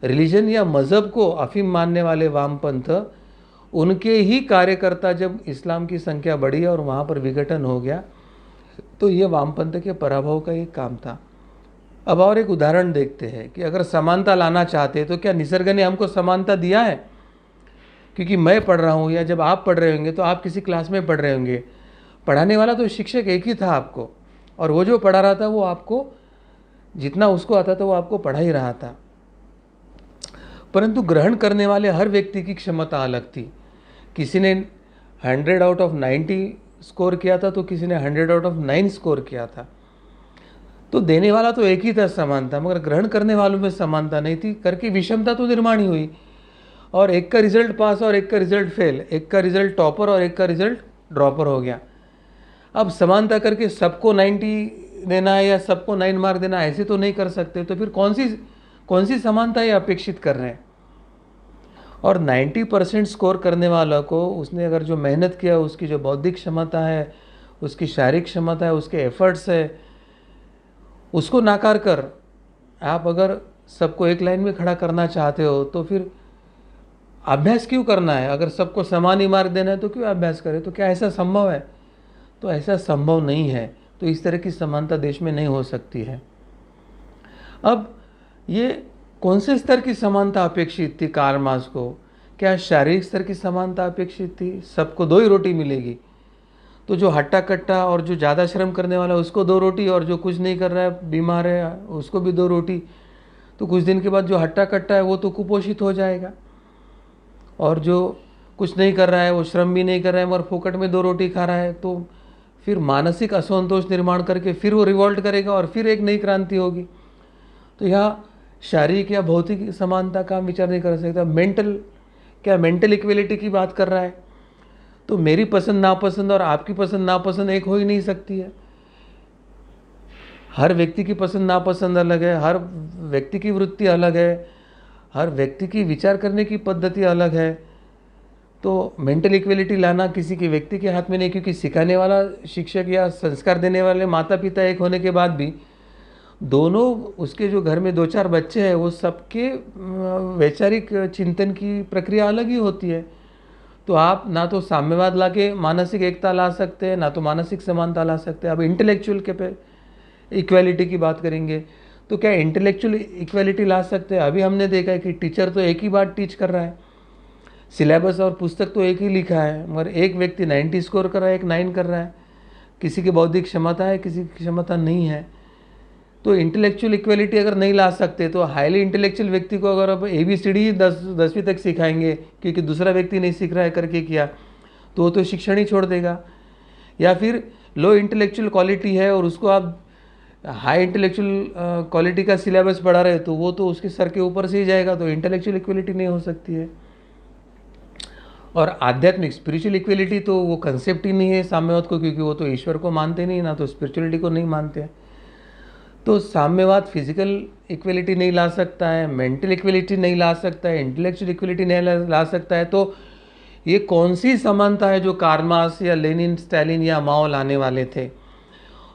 रिलीजन या मज़हब को अफीम मानने वाले वामपंथ, उनके ही कार्यकर्ता जब इस्लाम की संख्या बढ़ी और वहाँ पर विघटन हो गया, तो ये वामपंथ के पराभव का एक काम था। अब और एक उदाहरण देखते हैं कि अगर समानता लाना चाहते हैं तो क्या निसर्ग ने हमको समानता दिया है? क्योंकि मैं पढ़ रहा हूँ या जब आप पढ़ रहे होंगे तो आप किसी क्लास में पढ़ रहे होंगे, पढ़ाने वाला तो शिक्षक एक ही था आपको, और वो जो पढ़ा रहा था वो आपको जितना उसको आता था वो आपको पढ़ा ही रहा था। परंतु ग्रहण करने वाले हर व्यक्ति की क्षमता अलग थी। किसी ने 100 आउट ऑफ 90 स्कोर किया था तो किसी ने 100 आउट ऑफ 9 स्कोर किया था। तो देने वाला तो एक ही था, समानता, मगर ग्रहण करने वालों में समानता नहीं थी, करके विषमता तो निर्माण ही हुई, और एक का रिजल्ट पास और एक का रिजल्ट फेल, एक का रिजल्ट टॉपर और एक का रिजल्ट ड्रॉपर हो गया। अब समानता करके सबको 90 देना है या सबको 9 मार्क देना, ऐसे तो नहीं कर सकते। तो फिर कौन सी समानता ये अपेक्षित कर रहे हैं? और 90% स्कोर करने वाला को, उसने अगर जो मेहनत किया, उसकी जो बौद्धिक क्षमता है, उसकी शारीरिक क्षमता है, उसके एफर्ट्स है, उसको नाकार कर आप अगर सबको एक लाइन में खड़ा करना चाहते हो तो फिर अभ्यास क्यों करना है? अगर सबको समान ही मार्क देना है तो क्यों अभ्यास करें? तो क्या ऐसा संभव है? तो ऐसा संभव नहीं है। तो इस तरह की समानता देश में नहीं हो सकती है। अब ये कौन से स्तर की समानता अपेक्षित थी कार्ल मार्क्स को? क्या शारीरिक स्तर की समानता अपेक्षित थी? सबको 2 ही रोटी मिलेगी, तो जो हट्टा कट्टा और जो ज़्यादा श्रम करने वाला है उसको 2 रोटी, और जो कुछ नहीं कर रहा है, बीमार है, उसको भी 2 रोटी। तो कुछ दिन के बाद जो हट्टा कट्टा है वो तो कुपोषित हो जाएगा, और जो कुछ नहीं कर रहा है, वो श्रम भी नहीं कर रहा है मगर फोकट में 2 रोटी खा रहा है, तो फिर मानसिक असंतोष निर्माण करके फिर वो रिवॉल्ट करेगा और फिर एक नई क्रांति होगी। तो यहाँ शारीरिक या भौतिक समानता का हम विचार नहीं कर सकता। मेंटल इक्वलिटी की बात कर रहा है, तो मेरी पसंद नापसंद और आपकी पसंद नापसंद एक हो ही नहीं सकती है। हर व्यक्ति की पसंद नापसंद अलग है, हर व्यक्ति की वृत्ति अलग है, हर व्यक्ति की विचार करने की पद्धति अलग है। तो मेंटल इक्वलिटी लाना किसी के व्यक्ति के हाथ में नहीं, क्योंकि सिखाने वाला शिक्षक या संस्कार देने वाले माता पिता एक होने के बाद भी दोनों, उसके जो घर में 2-4 बच्चे हैं, वो सबके वैचारिक चिंतन की प्रक्रिया अलग ही होती है। तो आप ना तो साम्यवाद लाके मानसिक एकता ला सकते हैं, ना तो मानसिक समानता ला सकते हैं। अब इंटेलेक्चुअल के इक्वालिटी की बात करेंगे तो क्या इंटेलेक्चुअल इक्वालिटी ला सकते हैं? अभी हमने देखा है कि टीचर तो एक ही बात टीच कर रहा है, सिलेबस और पुस्तक तो एक ही लिखा है, मगर एक व्यक्ति 90 स्कोर कर रहा है, एक 9 कर रहा है। किसी की बौद्धिक क्षमता है, किसी की क्षमता नहीं है। तो इंटेलेक्चुअल इक्वलिटी अगर नहीं ला सकते तो हाईली इंटेलेक्चुअल व्यक्ति को अगर अब ABCD 10वीं तक सिखाएंगे क्योंकि दूसरा व्यक्ति नहीं सीख रहा है करके किया, तो वो तो शिक्षण ही छोड़ देगा। या फिर लो इंटेलेक्चुअल क्वालिटी है और उसको आप हाई इंटेलेक्चुअल क्वालिटी का सिलेबस पढ़ा रहे, तो वो तो उसके सर के ऊपर से ही जाएगा। तो इंटेलेक्चुअल इक्वलिटी नहीं हो सकती है। और आध्यात्मिक स्पिरिचुअल इक्वलिटी तो वो कंसेप्ट ही नहीं है साम्यवाद को, क्योंकि वो तो ईश्वर को मानते नहीं, ना तो स्पिरिचुअलिटी को नहीं मानते हैं। तो साम्यवाद फिजिकल इक्वलिटी नहीं ला सकता है, मेंटल इक्वलिटी नहीं ला सकता है, इंटेलेक्चुअल इक्वलिटी नहीं ला सकता है। तो ये कौन सी समानता है जो कार्ल मार्क्स या लेनिन, स्टालिन या माओ लाने वाले थे?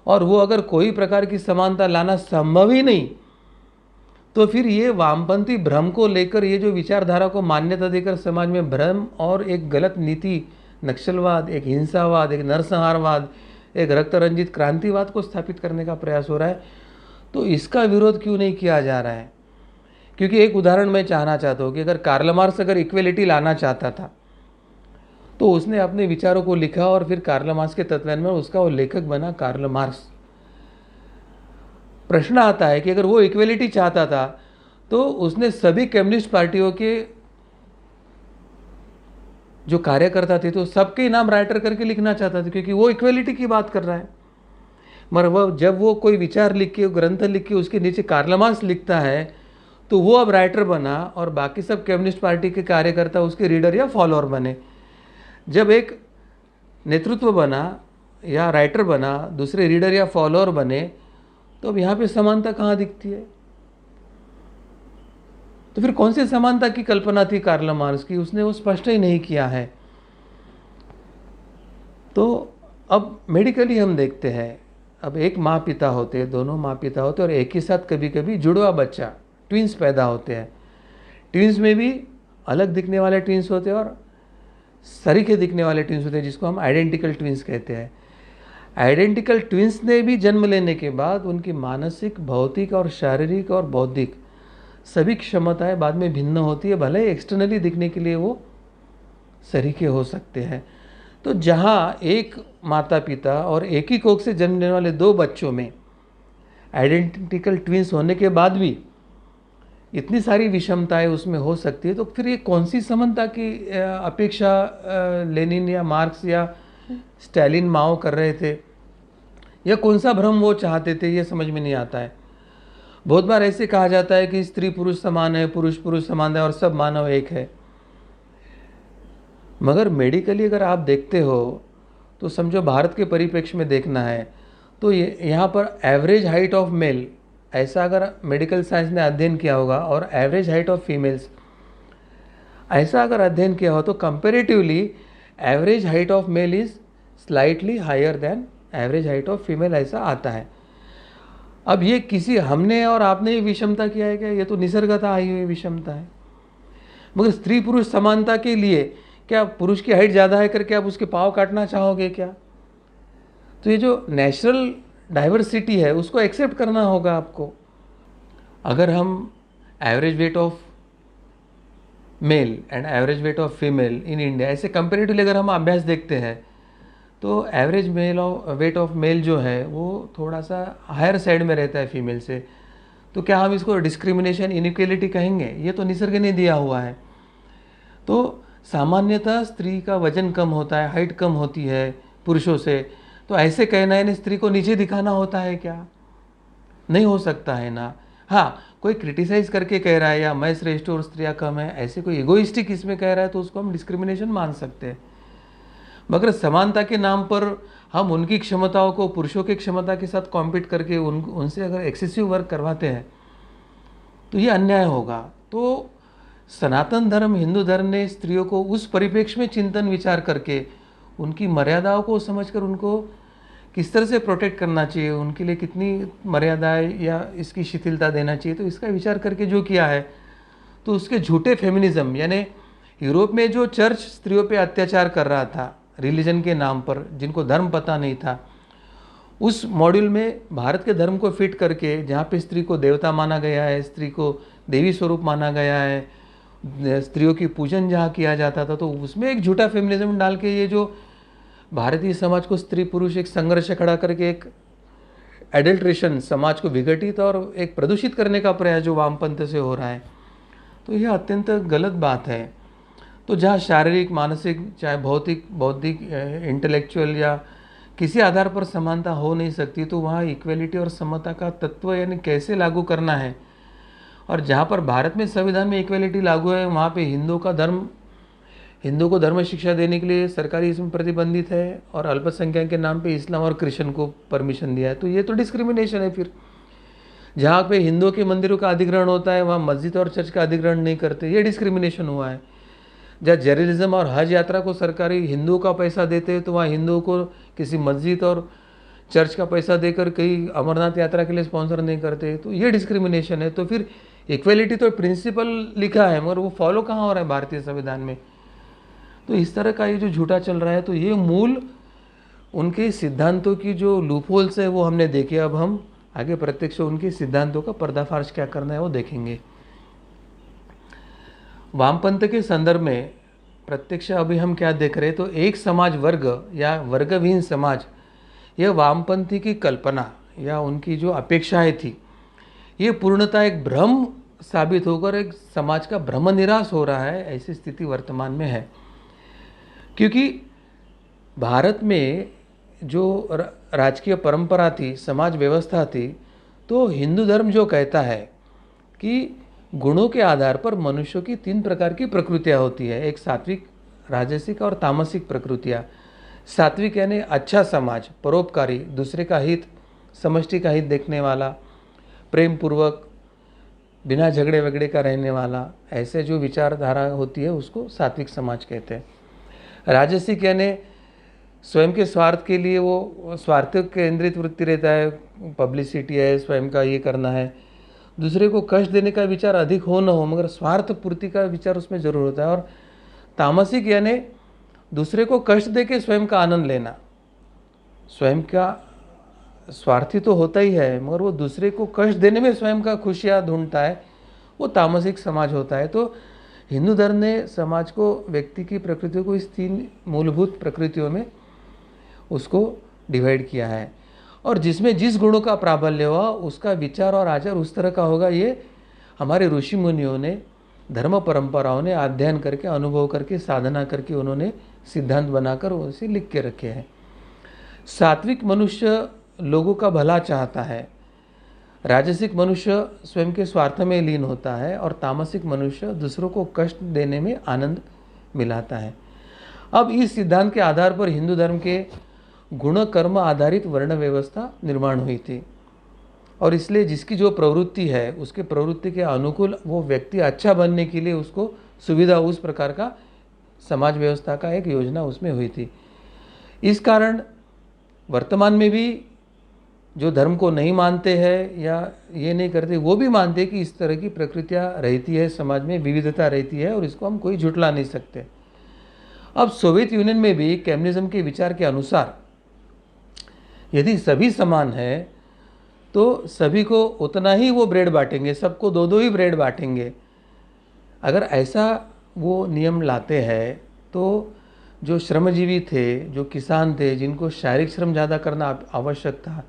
और वो अगर कोई प्रकार की समानता लाना संभव ही नहीं, तो फिर ये वामपंथी भ्रम को लेकर, ये जो विचारधारा को मान्यता देकर समाज में भ्रम और एक गलत नीति, नक्सलवाद, एक हिंसावाद, एक नरसंहारवाद, एक रक्त रंजित क्रांतिवाद को स्थापित करने का प्रयास हो रहा है, तो इसका विरोध क्यों नहीं किया जा रहा है? क्योंकि एक उदाहरण मैं चाहना चाहता हूँ कि अगर कार्ल मार्क्स अगर इक्वलिटी लाना चाहता था तो उसने अपने विचारों को लिखा और फिर कार्ल मार्क्स के तत्वाधान में उसका वो लेखक बना कार्ल मार्क्स। प्रश्न आता है कि अगर वो इक्वलिटी चाहता था तो उसने सभी कम्युनिस्ट पार्टियों के जो कार्यकर्ता थे तो सबके नाम राइटर करके लिखना चाहता था, क्योंकि वो इक्वलिटी की बात कर रहा है। मगर वो जब वो कोई विचार लिख के, ग्रंथ लिख के उसके नीचे कार्ल मार्क्स लिखता है, तो वो अब राइटर बना और बाकी सब कम्युनिस्ट पार्टी के कार्यकर्ता उसके रीडर या फॉलोअर बने। जब एक नेतृत्व बना या राइटर बना, दूसरे रीडर या फॉलोअर बने, तो अब यहाँ पे समानता कहाँ दिखती है? तो फिर कौन सी समानता की कल्पना थी कार्ल मार्क्स की? उसने वो स्पष्ट ही नहीं किया है। तो अब मेडिकली हम देखते हैं, अब एक माँ पिता होते हैं, दोनों माँ पिता होते हैं और एक ही साथ कभी कभी जुड़वा बच्चा, ट्विंस पैदा होते हैं। ट्विंस में भी अलग दिखने वाले ट्विंस होते हैं और सरीखे दिखने वाले ट्विंस होते हैं, जिसको हम आइडेंटिकल ट्विंस कहते हैं। आइडेंटिकल ट्विंस ने भी जन्म लेने के बाद उनकी मानसिक, भौतिक और शारीरिक और बौद्धिक सभी क्षमताएं बाद में भिन्न होती है, भले ही एक्सटर्नली दिखने के लिए वो सरीखे हो सकते हैं। तो जहाँ एक माता पिता और एक ही कोख से जन्म लेने वाले दो बच्चों में आइडेंटिकल ट्विंस होने के बाद भी इतनी सारी विषमताएं उसमें हो सकती है, तो फिर ये कौन सी समानता की अपेक्षा लेनिन या मार्क्स या स्टालिन माओ कर रहे थे, या कौन सा भ्रम वो चाहते थे, ये समझ में नहीं आता है। बहुत बार ऐसे कहा जाता है कि स्त्री पुरुष समान है, पुरुष पुरुष समान है और सब मानव एक है। मगर मेडिकली अगर आप देखते हो तो समझो भारत के परिप्रेक्ष्य में देखना है तो ये यहाँ पर एवरेज हाइट ऑफ मेल, ऐसा अगर मेडिकल साइंस ने अध्ययन किया होगा, और एवरेज हाइट ऑफ फीमेल्स ऐसा अगर अध्ययन किया हो, तो comparatively average height of male is slightly higher than average height of female, ऐसा आता है। अब ये किसी हमने और आपने ये विषमता किया है क्या? ये तो निसर्गतः आई हुई विषमता है। मगर स्त्री पुरुष समानता के लिए क्या पुरुष की हाइट ज़्यादा है करके आप उसके पाँव काटना चाहोगे क्या? तो ये जो नेचुरल डाइवर्सिटी है उसको एक्सेप्ट करना होगा आपको। अगर हम average weight of male and average weight of female in India ऐसे कंपेरेटिवली अगर हम अभ्यास देखते हैं, तो एवरेज वेट ऑफ मेल जो है वो थोड़ा सा हायर साइड में रहता है फीमेल से। तो क्या हम इसको डिस्क्रिमिनेशन, इनइक्वलिटी कहेंगे? ये तो निसर्ग ने दिया हुआ है। तो सामान्यतः स्त्री का वजन कम होता है, हाइट कम होती है पुरुषों से, तो ऐसे कहना है स्त्री को नीचे दिखाना होता है क्या? नहीं हो सकता है ना। हाँ, कोई क्रिटिसाइज करके कह रहा है या मैं श्रेष्ठ और स्त्रियाँ कम है, ऐसे कोई इगोइस्टिक इसमें कह रहा है तो उसको हम डिस्क्रिमिनेशन मान सकते हैं। मगर समानता के नाम पर हम उनकी क्षमताओं को पुरुषों की क्षमता के साथ कॉम्पीट करके उनसे अगर एक्सेसिव वर्क करवाते हैं तो ये अन्याय होगा। तो सनातन धर्म, हिंदू धर्म ने स्त्रियों को उस परिप्रेक्ष्य में चिंतन विचार करके उनकी मर्यादाओं को समझकर उनको किस तरह से प्रोटेक्ट करना चाहिए, उनके लिए कितनी मर्यादाएं या इसकी शिथिलता देना चाहिए, तो इसका विचार करके जो किया है। तो उसके झूठे फेमिनिज्म, यानी यूरोप में जो चर्च स्त्रियों पे अत्याचार कर रहा था रिलीजन के नाम पर, जिनको धर्म पता नहीं था, उस मॉड्यूल में भारत के धर्म को फिट करके, जहाँ पे स्त्री को देवता माना गया है, स्त्री को देवी स्वरूप माना गया है, स्त्रियों की पूजन जहाँ किया जाता था, तो उसमें एक झूठा फेमिनिज्म डाल के ये जो भारतीय समाज को स्त्री पुरुष एक संघर्ष खड़ा करके एक एडल्ट्रेशन, समाज को विघटित और एक प्रदूषित करने का प्रयास जो वामपंथ से हो रहा है, तो यह अत्यंत गलत बात है। तो जहाँ शारीरिक, मानसिक, चाहे भौतिक, बौद्धिक, इंटेलेक्चुअल या किसी आधार पर समानता हो नहीं सकती, तो वहाँ इक्वलिटी और समता का तत्व यानी कैसे लागू करना है। और जहाँ पर भारत में संविधान में इक्वलिटी लागू है, वहाँ पे हिंदू को धर्म शिक्षा देने के लिए सरकारी इसमें प्रतिबंधित है, और अल्पसंख्यक के नाम पे इस्लाम और क्रिश्चियन को परमिशन दिया है। तो ये तो डिस्क्रिमिनेशन है। फिर जहाँ पे हिंदुओं के मंदिरों का अधिग्रहण होता है, वहाँ मस्जिद और चर्च का अधिग्रहण नहीं करते, ये डिस्क्रिमिनेशन हुआ है। जहाँ जर्नलिज्म और हज यात्रा को सरकारी हिंदुओं का पैसा देते हैं, तो वहाँ हिंदुओं को किसी मस्जिद और चर्च का पैसा देकर कहीं अमरनाथ यात्रा के लिए स्पॉन्सर नहीं करते, तो ये डिस्क्रिमिनेशन है। तो फिर इक्वलिटी तो प्रिंसिपल लिखा है, मगर वो फॉलो कहाँ हो रहा है भारतीय संविधान में? तो इस तरह का ये जो झूठा चल रहा है, तो ये मूल उनके सिद्धांतों की जो लूपहोल्स है वो हमने देखे। अब हम आगे प्रत्यक्ष उनके सिद्धांतों का पर्दाफाश क्या करना है वो देखेंगे। वामपंथ के संदर्भ में प्रत्यक्ष अभी हम क्या देख रहे हैं, तो एक समाज वर्ग या वर्गविहीन समाज, यह वामपंथी की कल्पना या उनकी जो अपेक्षाएं थी, ये पूर्णतः एक भ्रम साबित होकर एक समाज का भ्रम निराश हो रहा है। ऐसी स्थिति वर्तमान में है, क्योंकि भारत में जो राजकीय परंपरा थी, समाज व्यवस्था थी, तो हिंदू धर्म जो कहता है कि गुणों के आधार पर मनुष्यों की 3 प्रकार की प्रकृतियाँ होती है। एक सात्विक, राजसिक और तामसिक प्रकृतियाँ। सात्विक यानी अच्छा समाज, परोपकारी, दूसरे का हित, समष्टि का हित देखने वाला, प्रेम पूर्वक, बिना झगड़े वगड़े का रहने वाला, ऐसे जो विचारधारा होती है उसको सात्विक समाज कहते हैं। राजसिक यानी स्वयं के स्वार्थ के लिए वो स्वार्थ केंद्रित वृत्ति रहता है, पब्लिसिटी है, स्वयं का ये करना है, दूसरे को कष्ट देने का विचार अधिक हो न हो, मगर स्वार्थ पूर्ति का विचार उसमें जरूर होता है। और तामसिक यानी दूसरे को कष्ट दे के स्वयं का आनंद लेना। स्वयं का स्वार्थी तो होता ही है, मगर वो दूसरे को कष्ट देने में स्वयं का खुशियाँ ढूंढता है, वो तामसिक समाज होता है। तो हिंदू धर्म ने समाज को, व्यक्ति की प्रकृति को इस 3 मूलभूत प्रकृतियों में उसको डिवाइड किया है। और जिसमें जिस गुणों का प्राबल्य हुआ उसका विचार और आचार उस तरह का होगा। ये हमारे ऋषि मुनियों ने, धर्म परंपराओं ने अध्ययन करके, अनुभव करके, साधना करके उन्होंने सिद्धांत बनाकर उसे लिख के रखे हैं। सात्विक मनुष्य लोगों का भला चाहता है, राजसिक मनुष्य स्वयं के स्वार्थ में लीन होता है, और तामसिक मनुष्य दूसरों को कष्ट देने में आनंद मिलाता है। अब इस सिद्धांत के आधार पर हिंदू धर्म के गुण कर्म आधारित वर्ण व्यवस्था निर्माण हुई थी। और इसलिए जिसकी जो प्रवृत्ति है उसके प्रवृत्ति के अनुकूल वो व्यक्ति अच्छा बनने के लिए उसको सुविधा, उस प्रकार का समाज व्यवस्था का एक योजना उसमें हुई थी। इस कारण वर्तमान में भी जो धर्म को नहीं मानते हैं या ये नहीं करते, वो भी मानते हैं कि इस तरह की प्रकृतियाँ रहती है, समाज में विविधता रहती है, और इसको हम कोई झुटला नहीं सकते। अब सोवियत यूनियन में भी कम्युनिज्म के विचार के अनुसार यदि सभी समान है तो सभी को उतना ही वो ब्रेड बांटेंगे, सबको 2-2 ही ब्रेड बांटेंगे। अगर ऐसा वो नियम लाते हैं तो जो श्रमजीवी थे, जो किसान थे, जिनको शारीरिक श्रम ज़्यादा करना आवश्यक था,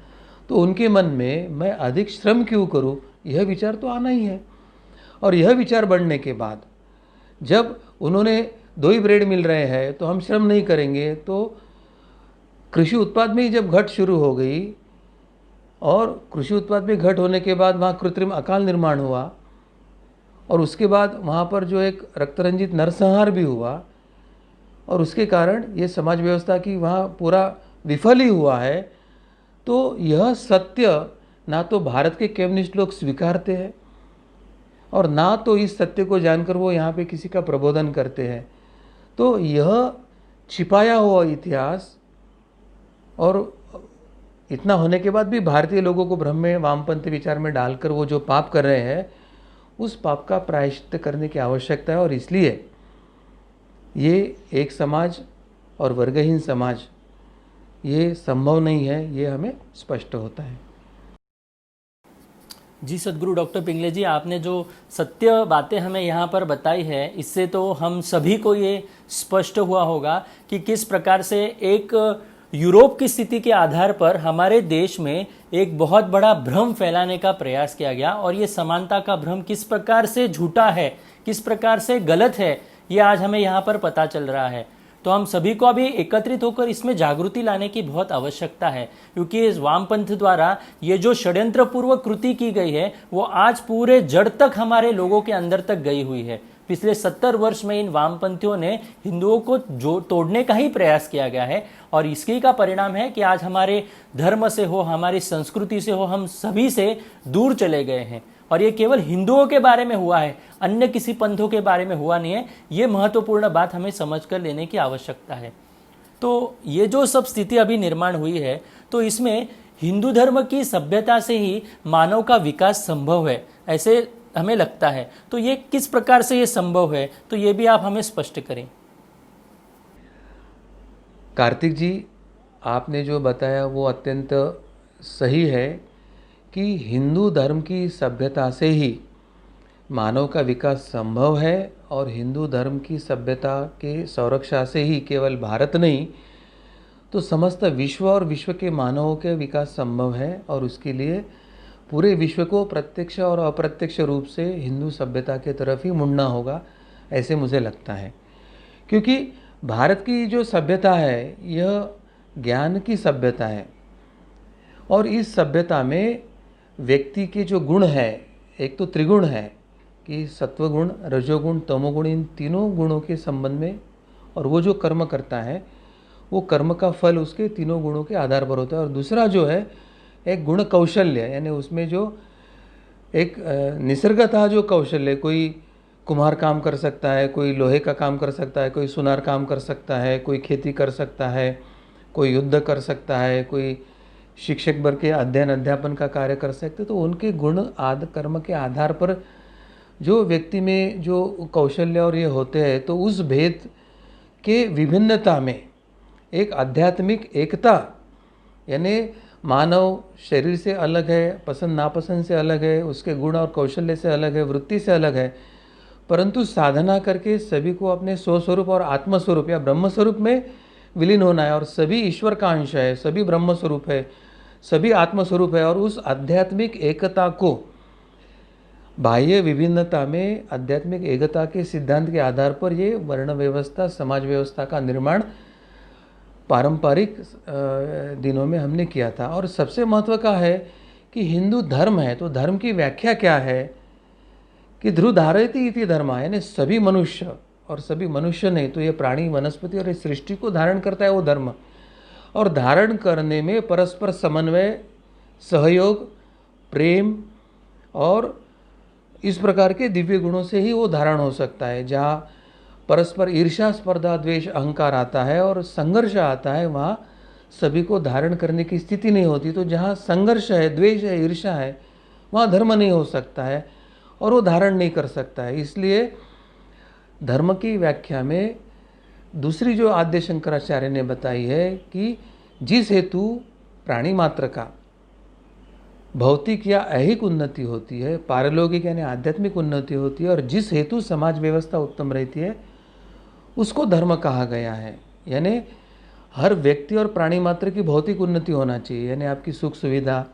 तो उनके मन में मैं अधिक श्रम क्यों करूं, यह विचार तो आना ही है। और यह विचार बढ़ने के बाद जब उन्होंने 2 ही ब्रेड मिल रहे हैं तो हम श्रम नहीं करेंगे, तो कृषि उत्पाद में ही जब घट शुरू हो गई, और कृषि उत्पाद में घट होने के बाद वहाँ कृत्रिम अकाल निर्माण हुआ, और उसके बाद वहाँ पर जो एक रक्तरंजित नरसंहार भी हुआ, और उसके कारण ये समाज व्यवस्था की वहाँ पूरा विफल ही हुआ है। तो यह सत्य ना तो भारत के कम्युनिस्ट लोग स्वीकारते हैं, और ना तो इस सत्य को जानकर वो यहाँ पे किसी का प्रबोधन करते हैं। तो यह छिपाया हुआ इतिहास, और इतना होने के बाद भी भारतीय लोगों को भ्रम में, वामपंथी विचार में डालकर वो जो पाप कर रहे हैं, उस पाप का प्रायश्चित करने की आवश्यकता है। और इसलिए ये एक समाज और वर्गहीन समाज ये संभव नहीं है, ये हमें स्पष्ट होता है। जी सद्गुरु डॉक्टर पिंगले जी, आपने जो सत्य बातें हमें यहाँ पर बताई है, इससे तो हम सभी को ये स्पष्ट हुआ होगा कि किस प्रकार से एक यूरोप की स्थिति के आधार पर हमारे देश में एक बहुत बड़ा भ्रम फैलाने का प्रयास किया गया, और ये समानता का भ्रम किस प्रकार से झूठा है, किस प्रकार से गलत है, ये आज हमें यहाँ पर पता चल रहा है। तो हम सभी को अभी एकत्रित होकर इसमें जागृति लाने की बहुत आवश्यकता है, क्योंकि इस वामपंथ द्वारा ये जो षड्यंत्र पूर्वक कृति की गई है वो आज पूरे जड़ तक हमारे लोगों के अंदर तक गई हुई है। पिछले 70 वर्ष में इन वामपंथियों ने हिंदुओं को जो तोड़ने का ही प्रयास किया गया है, और इसकी का परिणाम है कि आज हमारे धर्म से हो, हमारी संस्कृति से हो, हम सभी से दूर चले गए हैं। और ये केवल हिंदुओं के बारे में हुआ है, अन्य किसी पंथों के बारे में हुआ नहीं है। ये महत्वपूर्ण बात हमें समझ कर लेने की आवश्यकता है। तो ये जो सब स्थिति अभी निर्माण हुई है, तो इसमें हिंदू धर्म की सभ्यता से ही मानव का विकास संभव है, ऐसे हमें लगता है। तो ये किस प्रकार से ये संभव है, तो ये भी आप हमें स्पष्ट करें। कार्तिक जी, आपने जो बताया वो अत्यंत सही है कि हिंदू धर्म की सभ्यता से ही मानव का विकास संभव है, और हिंदू धर्म की सभ्यता के संरक्षा से ही केवल भारत नहीं तो समस्त विश्व और विश्व के मानवों के विकास संभव है। और उसके लिए पूरे विश्व को प्रत्यक्ष और अप्रत्यक्ष रूप से हिंदू सभ्यता के तरफ ही मुड़ना होगा, ऐसे मुझे लगता है। क्योंकि भारत की जो सभ्यता है यह ज्ञान की सभ्यता है, और इस सभ्यता में व्यक्ति के जो गुण है, एक तो त्रिगुण है कि सत्वगुण, रजोगुण, तमोगुण, इन तीनों गुणों के संबंध में, और वो जो कर्म करता है वो कर्म का फल उसके तीनों गुणों के आधार पर होता है। और दूसरा जो है एक गुण कौशल्य, यानी उसमें जो एक निसर्गतः जो कौशल्य, कोई कुम्हार काम कर सकता है, कोई लोहे का काम कर सकता है, कोई सुनार काम कर सकता है, कोई खेती कर सकता है, कोई युद्ध कर सकता है, कोई शिक्षक वर्ग के अध्ययन अध्यापन का कार्य कर सकते, तो उनके गुण आदि कर्म के आधार पर जो व्यक्ति में जो कौशल्य और ये होते हैं, तो उस भेद के विभिन्नता में एक आध्यात्मिक एकता, यानी मानव शरीर से अलग है, पसंद नापसंद से अलग है, उसके गुण और कौशल्य से अलग है, वृत्ति से अलग है, परंतु साधना करके सभी को अपने स्वस्वरूप और आत्मस्वरूप या ब्रह्म स्वरूप में विलीन होना है। और सभी ईश्वर का अंश है, सभी ब्रह्म स्वरूप है, सभी आत्मस्वरूप है। और उस आध्यात्मिक एकता को बाह्य विभिन्नता में आध्यात्मिक एकता के सिद्धांत के आधार पर ये वर्ण व्यवस्था, समाज व्यवस्था का निर्माण पारंपरिक दिनों में हमने किया था। और सबसे महत्व का है कि हिंदू धर्म है, तो धर्म की व्याख्या क्या है कि ध्रुव धारयति इति धर्म, यानी सभी मनुष्य, और सभी मनुष्य नहीं तो ये प्राणी, वनस्पति और इस सृष्टि को धारण करता है वो धर्म। और धारण करने में परस्पर समन्वय, सहयोग, प्रेम और इस प्रकार के दिव्य गुणों से ही वो धारण हो सकता है। जहाँ परस्पर ईर्ष्या, स्पर्धा, द्वेष, अहंकार आता है और संघर्ष आता है, वहाँ सभी को धारण करने की स्थिति नहीं होती। तो जहाँ संघर्ष है, द्वेष है, ईर्ष्या है, वहाँ धर्म नहीं हो सकता है और वो धारण नहीं कर सकता है। इसलिए धर्म की व्याख्या में दूसरी जो आद्य शंकराचार्य ने बताई है कि जिस हेतु प्राणी मात्र का भौतिक या ऐहिक उन्नति होती है, पारलौकिक यानी आध्यात्मिक उन्नति होती है, और जिस हेतु समाज व्यवस्था उत्तम रहती है, उसको धर्म कहा गया है। यानी हर व्यक्ति और प्राणी मात्र की भौतिक उन्नति होना चाहिए, यानी आपकी सुख सुविधा,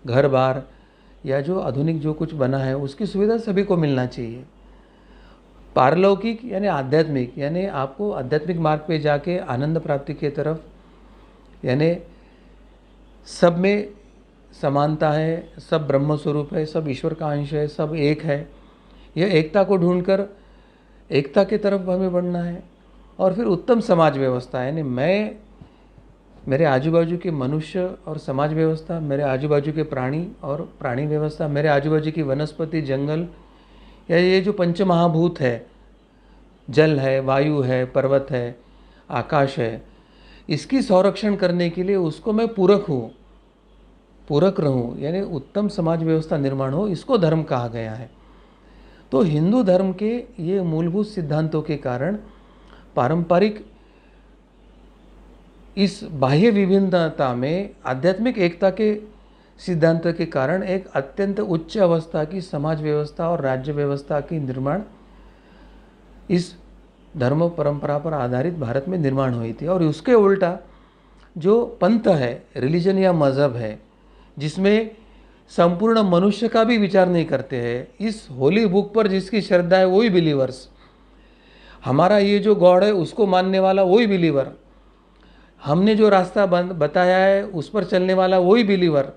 घर बार या जो आधुनिक जो कुछ बना है उसकी सुविधा सभी को मिलना चाहिए। पारलौकिक यानी आध्यात्मिक, यानी आपको आध्यात्मिक मार्ग पे जाके आनंद प्राप्ति की तरफ, यानी सब में समानता है, सब ब्रह्म स्वरूप है, सब ईश्वर का अंश है, सब एक है। यह एकता को ढूंढकर एकता की तरफ हमें बढ़ना है। और फिर उत्तम समाज व्यवस्था, यानी मैं, मेरे आजू बाजू के मनुष्य और समाज व्यवस्था, मेरे आजू बाजू के प्राणी और प्राणी व्यवस्था, मेरे आजू बाजू की वनस्पति, जंगल, या ये जो पंचमहाभूत है, जल है, वायु है, पर्वत है, आकाश है, इसकी संरक्षण करने के लिए उसको मैं पूरक रहूं, यानी उत्तम समाज व्यवस्था निर्माण हो, इसको धर्म कहा गया है। तो हिंदू धर्म के ये मूलभूत सिद्धांतों के कारण पारंपरिक इस बाह्य विभिन्नता में आध्यात्मिक एकता के सिद्धांत के कारण एक अत्यंत उच्च अवस्था की समाज व्यवस्था और राज्य व्यवस्था की निर्माण इस धर्म परंपरा पर आधारित भारत में निर्माण हुई थी। और उसके उल्टा जो पंथ है, रिलीजन या मज़हब है, जिसमें संपूर्ण मनुष्य का भी विचार नहीं करते हैं, इस होली बुक पर जिसकी श्रद्धा है वही बिलीवर्स, हमारा ये जो गॉड है उसको मानने वाला वही बिलीवर, हमने जो रास्ता बताया है उस पर चलने वाला वही बिलीवर,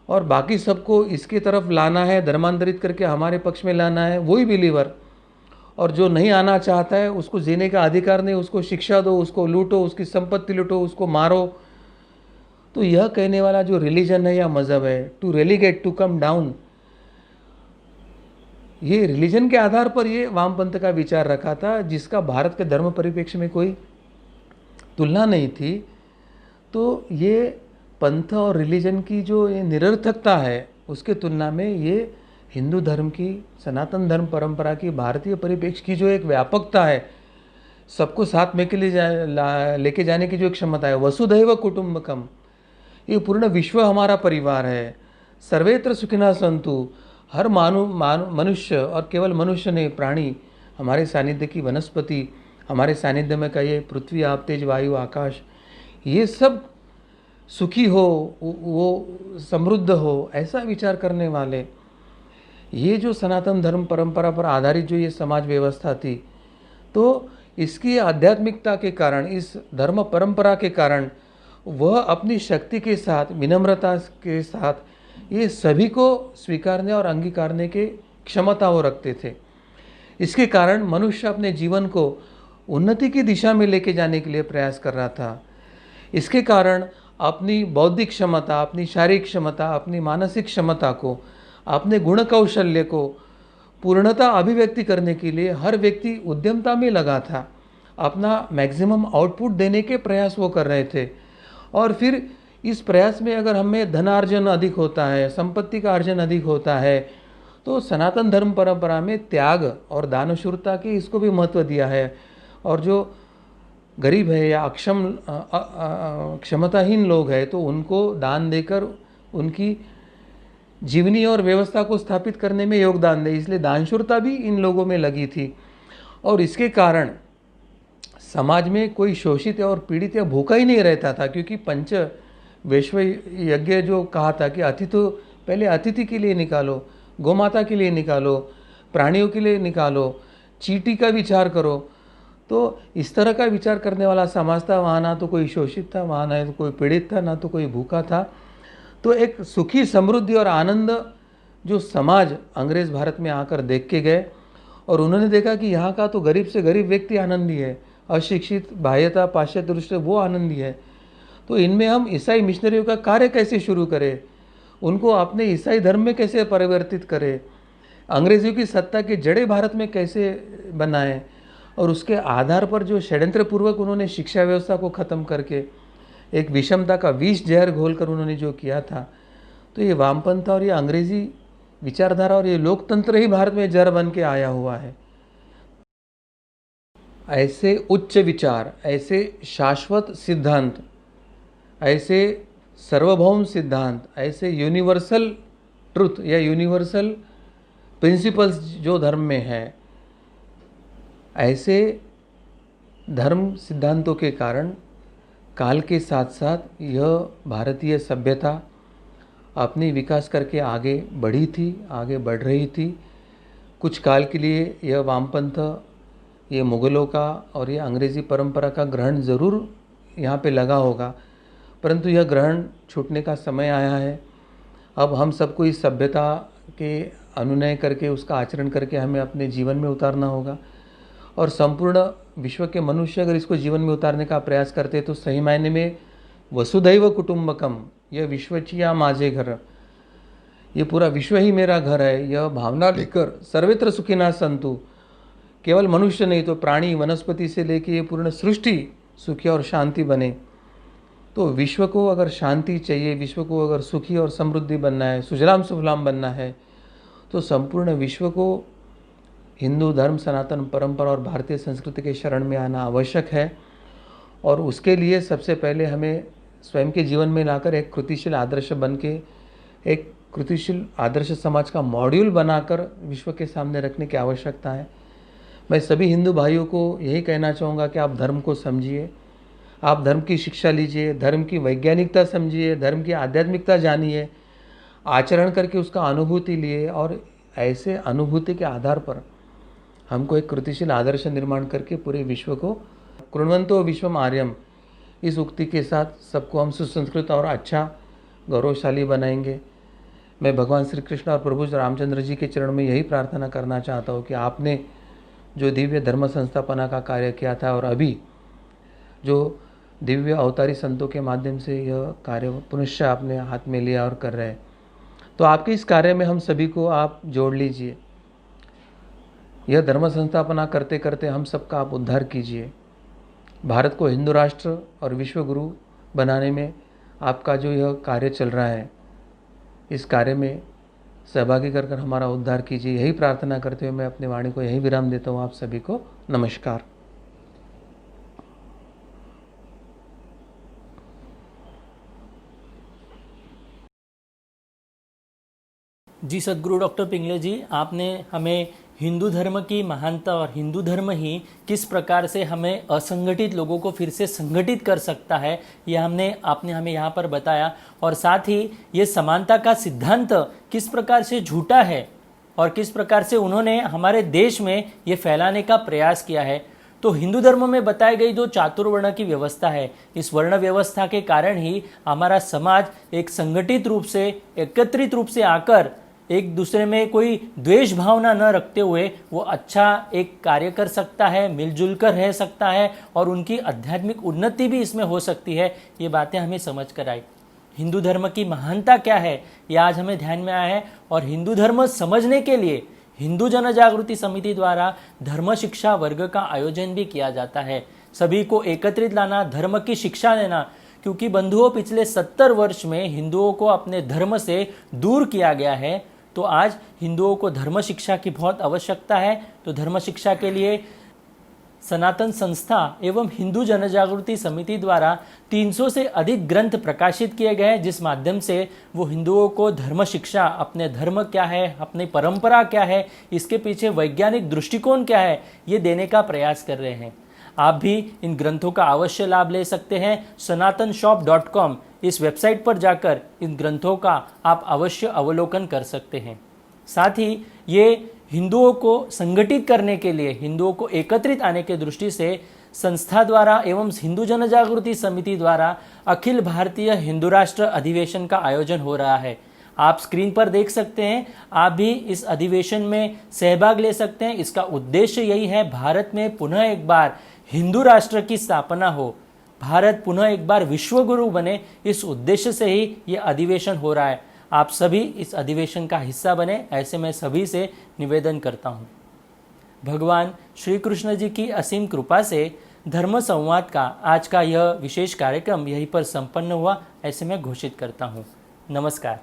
और बाकी सबको इसकी तरफ लाना है, धर्मांतरित करके हमारे पक्ष में लाना है वही बिलीवर, और जो नहीं आना चाहता है उसको जीने का अधिकार नहीं, उसको शिक्षा दो, उसको लूटो, उसकी संपत्ति लूटो, उसको मारो। तो यह कहने वाला जो रिलीजन है या मज़हब है, to relegate, to come down, ये रिलीजन के आधार पर ये वामपंथ का विचार रखा था, जिसका भारत के धर्म परिप्रेक्ष्य में कोई तुलना नहीं थी। तो ये पंथ और रिलीजन की जो ये निरर्थकता है, उसके तुलना में ये हिंदू धर्म की, सनातन धर्म परंपरा की, भारतीय परिप्रेक्ष्य की जो एक व्यापकता है, सबको साथ में के लिए लेके जाने की जो एक क्षमता है, वसुधैव कुटुंबकम, ये पूर्ण विश्व हमारा परिवार है, सर्वेत्र सुखिनः सन्तु, हर मनुष्य, और केवल मनुष्य नहीं, प्राणी, हमारे सानिध्य की वनस्पति, हमारे सानिध्य में का ये पृथ्वी, आप, तेज, वायु, आकाश, ये सब सुखी हो, वो समृद्ध हो, ऐसा विचार करने वाले, ये जो सनातन धर्म परंपरा पर आधारित जो ये समाज व्यवस्था थी, तो इसकी आध्यात्मिकता के कारण, इस धर्म परंपरा के कारण वह अपनी शक्ति के साथ, विनम्रता के साथ ये सभी को स्वीकारने और अंगीकारने के क्षमता वो रखते थे। इसके कारण मनुष्य अपने जीवन को उन्नति की दिशा में लेके जाने के लिए प्रयास कर रहा था। इसके कारण अपनी बौद्धिक क्षमता, अपनी शारीरिक क्षमता, अपनी मानसिक क्षमता को, अपने गुण कौशल्य को पूर्णता अभिव्यक्ति करने के लिए हर व्यक्ति उद्यमता में लगा था, अपना मैक्सिमम आउटपुट देने के प्रयास वो कर रहे थे। और फिर इस प्रयास में अगर हमें धनार्जन अधिक होता है, संपत्ति का अर्जन अधिक होता है, तो सनातन धर्म परंपरा में त्याग और दानशूरता की इसको भी महत्व दिया है। और जो गरीब है या क्षमताहीन लोग हैं तो उनको दान देकर उनकी जीवनी और व्यवस्था को स्थापित करने में योगदान दे, इसलिए दानशूरता भी इन लोगों में लगी थी। और इसके कारण समाज में कोई शोषित और पीड़ित या भूखा ही नहीं रहता था, क्योंकि पंच वैश्व यज्ञ जो कहा था कि पहले अतिथि के लिए निकालो, गोमाता के लिए निकालो, प्राणियों के लिए निकालो, चींटी का विचार करो। तो इस तरह का विचार करने वाला समाज था। वहाँ ना तो कोई शोषित था, वहाँ ना तो कोई पीड़ित था, ना तो कोई भूखा था। तो एक सुखी समृद्धि और आनंद जो समाज अंग्रेज़ भारत में आकर देख के गए, और उन्होंने देखा कि यहाँ का तो गरीब से गरीब व्यक्ति आनंदी है, अशिक्षित, बाह्यता, पाश्चात्य दृष्टि वो आनंदी है। तो इनमें हम ईसाई मिशनरियों का कार्य कैसे शुरू करें, उनको अपने ईसाई धर्म में कैसे परिवर्तित करें, अंग्रेज़ों की सत्ता की जड़ें भारत में कैसे बनाएं, और उसके आधार पर जो षड्यंत्रपूर्वक उन्होंने शिक्षा व्यवस्था को ख़त्म करके एक विषमता का विष जहर घोलकर उन्होंने जो किया था, तो ये वामपंथ और ये अंग्रेज़ी विचारधारा और ये लोकतंत्र ही भारत में जहर बन के आया हुआ है। ऐसे उच्च विचार, ऐसे शाश्वत सिद्धांत, ऐसे सार्वभौम सिद्धांत, ऐसे यूनिवर्सल ट्रुथ या यूनिवर्सल प्रिंसिपल्स जो धर्म में है, ऐसे धर्म सिद्धांतों के कारण काल के साथ साथ यह भारतीय सभ्यता अपनी विकास करके आगे बढ़ी थी, आगे बढ़ रही थी। कुछ काल के लिए यह वामपंथ, ये मुग़लों का और ये अंग्रेज़ी परंपरा का ग्रहण ज़रूर यहाँ पे लगा होगा, परंतु यह ग्रहण छूटने का समय आया है। अब हम सबको इस सभ्यता के अनुनय करके, उसका आचरण करके हमें अपने जीवन में उतारना होगा। और संपूर्ण विश्व के मनुष्य अगर इसको जीवन में उतारने का प्रयास करते हैं तो सही मायने में वसुधैव कुटुंबकम, यह विश्वचिया माझे घर, ये पूरा विश्व ही मेरा घर है, यह भावना लेकर सर्वत्र सुखिना संतु, केवल मनुष्य नहीं तो प्राणी, वनस्पति से लेकर ये पूर्ण सृष्टि सुखी और शांति बने। तो विश्व को अगर शांति चाहिए, विश्व को अगर सुखी और समृद्धि बनना है, सुजलाम सुफलाम बनना है, तो संपूर्ण विश्व को हिंदू धर्म, सनातन परंपरा और भारतीय संस्कृति के शरण में आना आवश्यक है। और उसके लिए सबसे पहले हमें स्वयं के जीवन में लाकर एक कृतिशील आदर्श बन के, एक कृतिशील आदर्श समाज का मॉड्यूल बनाकर विश्व के सामने रखने की आवश्यकता है। मैं सभी हिंदू भाइयों को यही कहना चाहूँगा कि आप धर्म को समझिए, आप धर्म की शिक्षा लीजिए, धर्म की वैज्ञानिकता समझिए, धर्म की आध्यात्मिकता जानिए, आचरण करके उसका अनुभूति लिए, और ऐसे अनुभूति के आधार पर हमको एक कृतिशील आदर्श निर्माण करके पूरे विश्व को, कृण्वन्तो विश्वम आर्यम, इस उक्ति के साथ सबको हम सुसंस्कृत और अच्छा गौरवशाली बनाएंगे। मैं भगवान श्री कृष्ण और प्रभु रामचंद्र जी के चरण में यही प्रार्थना करना चाहता हूँ कि आपने जो दिव्य धर्म संस्थापना का कार्य किया था और अभी जो दिव्य अवतारी संतों के माध्यम से यह कार्य पुनश्च आपने हाथ में लिया और कर रहे हैं, तो आपके इस कार्य में हम सभी को आप जोड़ लीजिए। यह धर्म संस्थापना करते करते हम सबका आप उद्धार कीजिए। भारत को हिंदू राष्ट्र और विश्व गुरु बनाने में आपका जो यह कार्य चल रहा है, इस कार्य में सहभागी कर हमारा उद्धार कीजिए। यही प्रार्थना करते हुए मैं अपनी वाणी को यही विराम देता हूँ। आप सभी को नमस्कार। जी सद्गुरु डॉक्टर पिंगले जी, आपने हमें हिंदू धर्म की महानता और हिंदू धर्म ही किस प्रकार से हमें असंगठित लोगों को फिर से संगठित कर सकता है, ये आपने हमें यहाँ पर बताया। और साथ ही ये समानता का सिद्धांत किस प्रकार से झूठा है और किस प्रकार से उन्होंने हमारे देश में ये फैलाने का प्रयास किया है। तो हिंदू धर्म में बताई गई जो चातुर्वर्ण की व्यवस्था है, इस वर्ण व्यवस्था के कारण ही हमारा समाज एक संगठित रूप से, एकत्रित रूप से आकर एक दूसरे में कोई द्वेष भावना न रखते हुए वो अच्छा एक कार्य कर सकता है, मिलजुल कर रह सकता है और उनकी आध्यात्मिक उन्नति भी इसमें हो सकती है। ये बातें हमें समझ कर आई। हिंदू धर्म की महानता क्या है ये आज हमें ध्यान में आया है। और हिंदू धर्म समझने के लिए हिंदू जन जागृति समिति द्वारा धर्म शिक्षा वर्ग का आयोजन भी किया जाता है। सभी को एकत्रित लाना, धर्म की शिक्षा देना, क्योंकि बंधुओं पिछले 70 वर्ष में हिंदुओं को अपने धर्म से दूर किया गया है। तो आज हिंदुओं को धर्म शिक्षा की बहुत आवश्यकता है। तो धर्म शिक्षा के लिए सनातन संस्था एवं हिंदू जनजागृति समिति द्वारा 300 से अधिक ग्रंथ प्रकाशित किए गए हैं, जिस माध्यम से वो हिंदुओं को धर्म शिक्षा, अपने धर्म क्या है, अपनी परंपरा क्या है, इसके पीछे वैज्ञानिक दृष्टिकोण क्या है, ये देने का प्रयास कर रहे हैं। आप भी इन ग्रंथों का अवश्य लाभ ले सकते हैं। sanatan-shop.com इस वेबसाइट पर जाकर इन ग्रंथों का आप अवश्य अवलोकन कर सकते हैं। साथ ही ये हिंदुओं को संगठित करने के लिए, हिंदुओं को एकत्रित आने के दृष्टि से संस्था द्वारा एवं हिंदू जनजागृति समिति द्वारा अखिल भारतीय हिंदू राष्ट्र अधिवेशन का आयोजन हो रहा है। आप स्क्रीन पर देख सकते हैं, आप भी इस अधिवेशन में सहभाग ले सकते हैं। इसका उद्देश्य यही है, भारत में पुनः एक बार हिंदू राष्ट्र की स्थापना हो, भारत पुनः एक बार विश्वगुरु बने। इस उद्देश्य से ही ये अधिवेशन हो रहा है। आप सभी इस अधिवेशन का हिस्सा बने, ऐसे मैं सभी से निवेदन करता हूँ। भगवान श्री कृष्ण जी की असीम कृपा से धर्म संवाद का आज का यह विशेष कार्यक्रम यहीं पर संपन्न हुआ, ऐसे मैं घोषित करता हूँ। नमस्कार।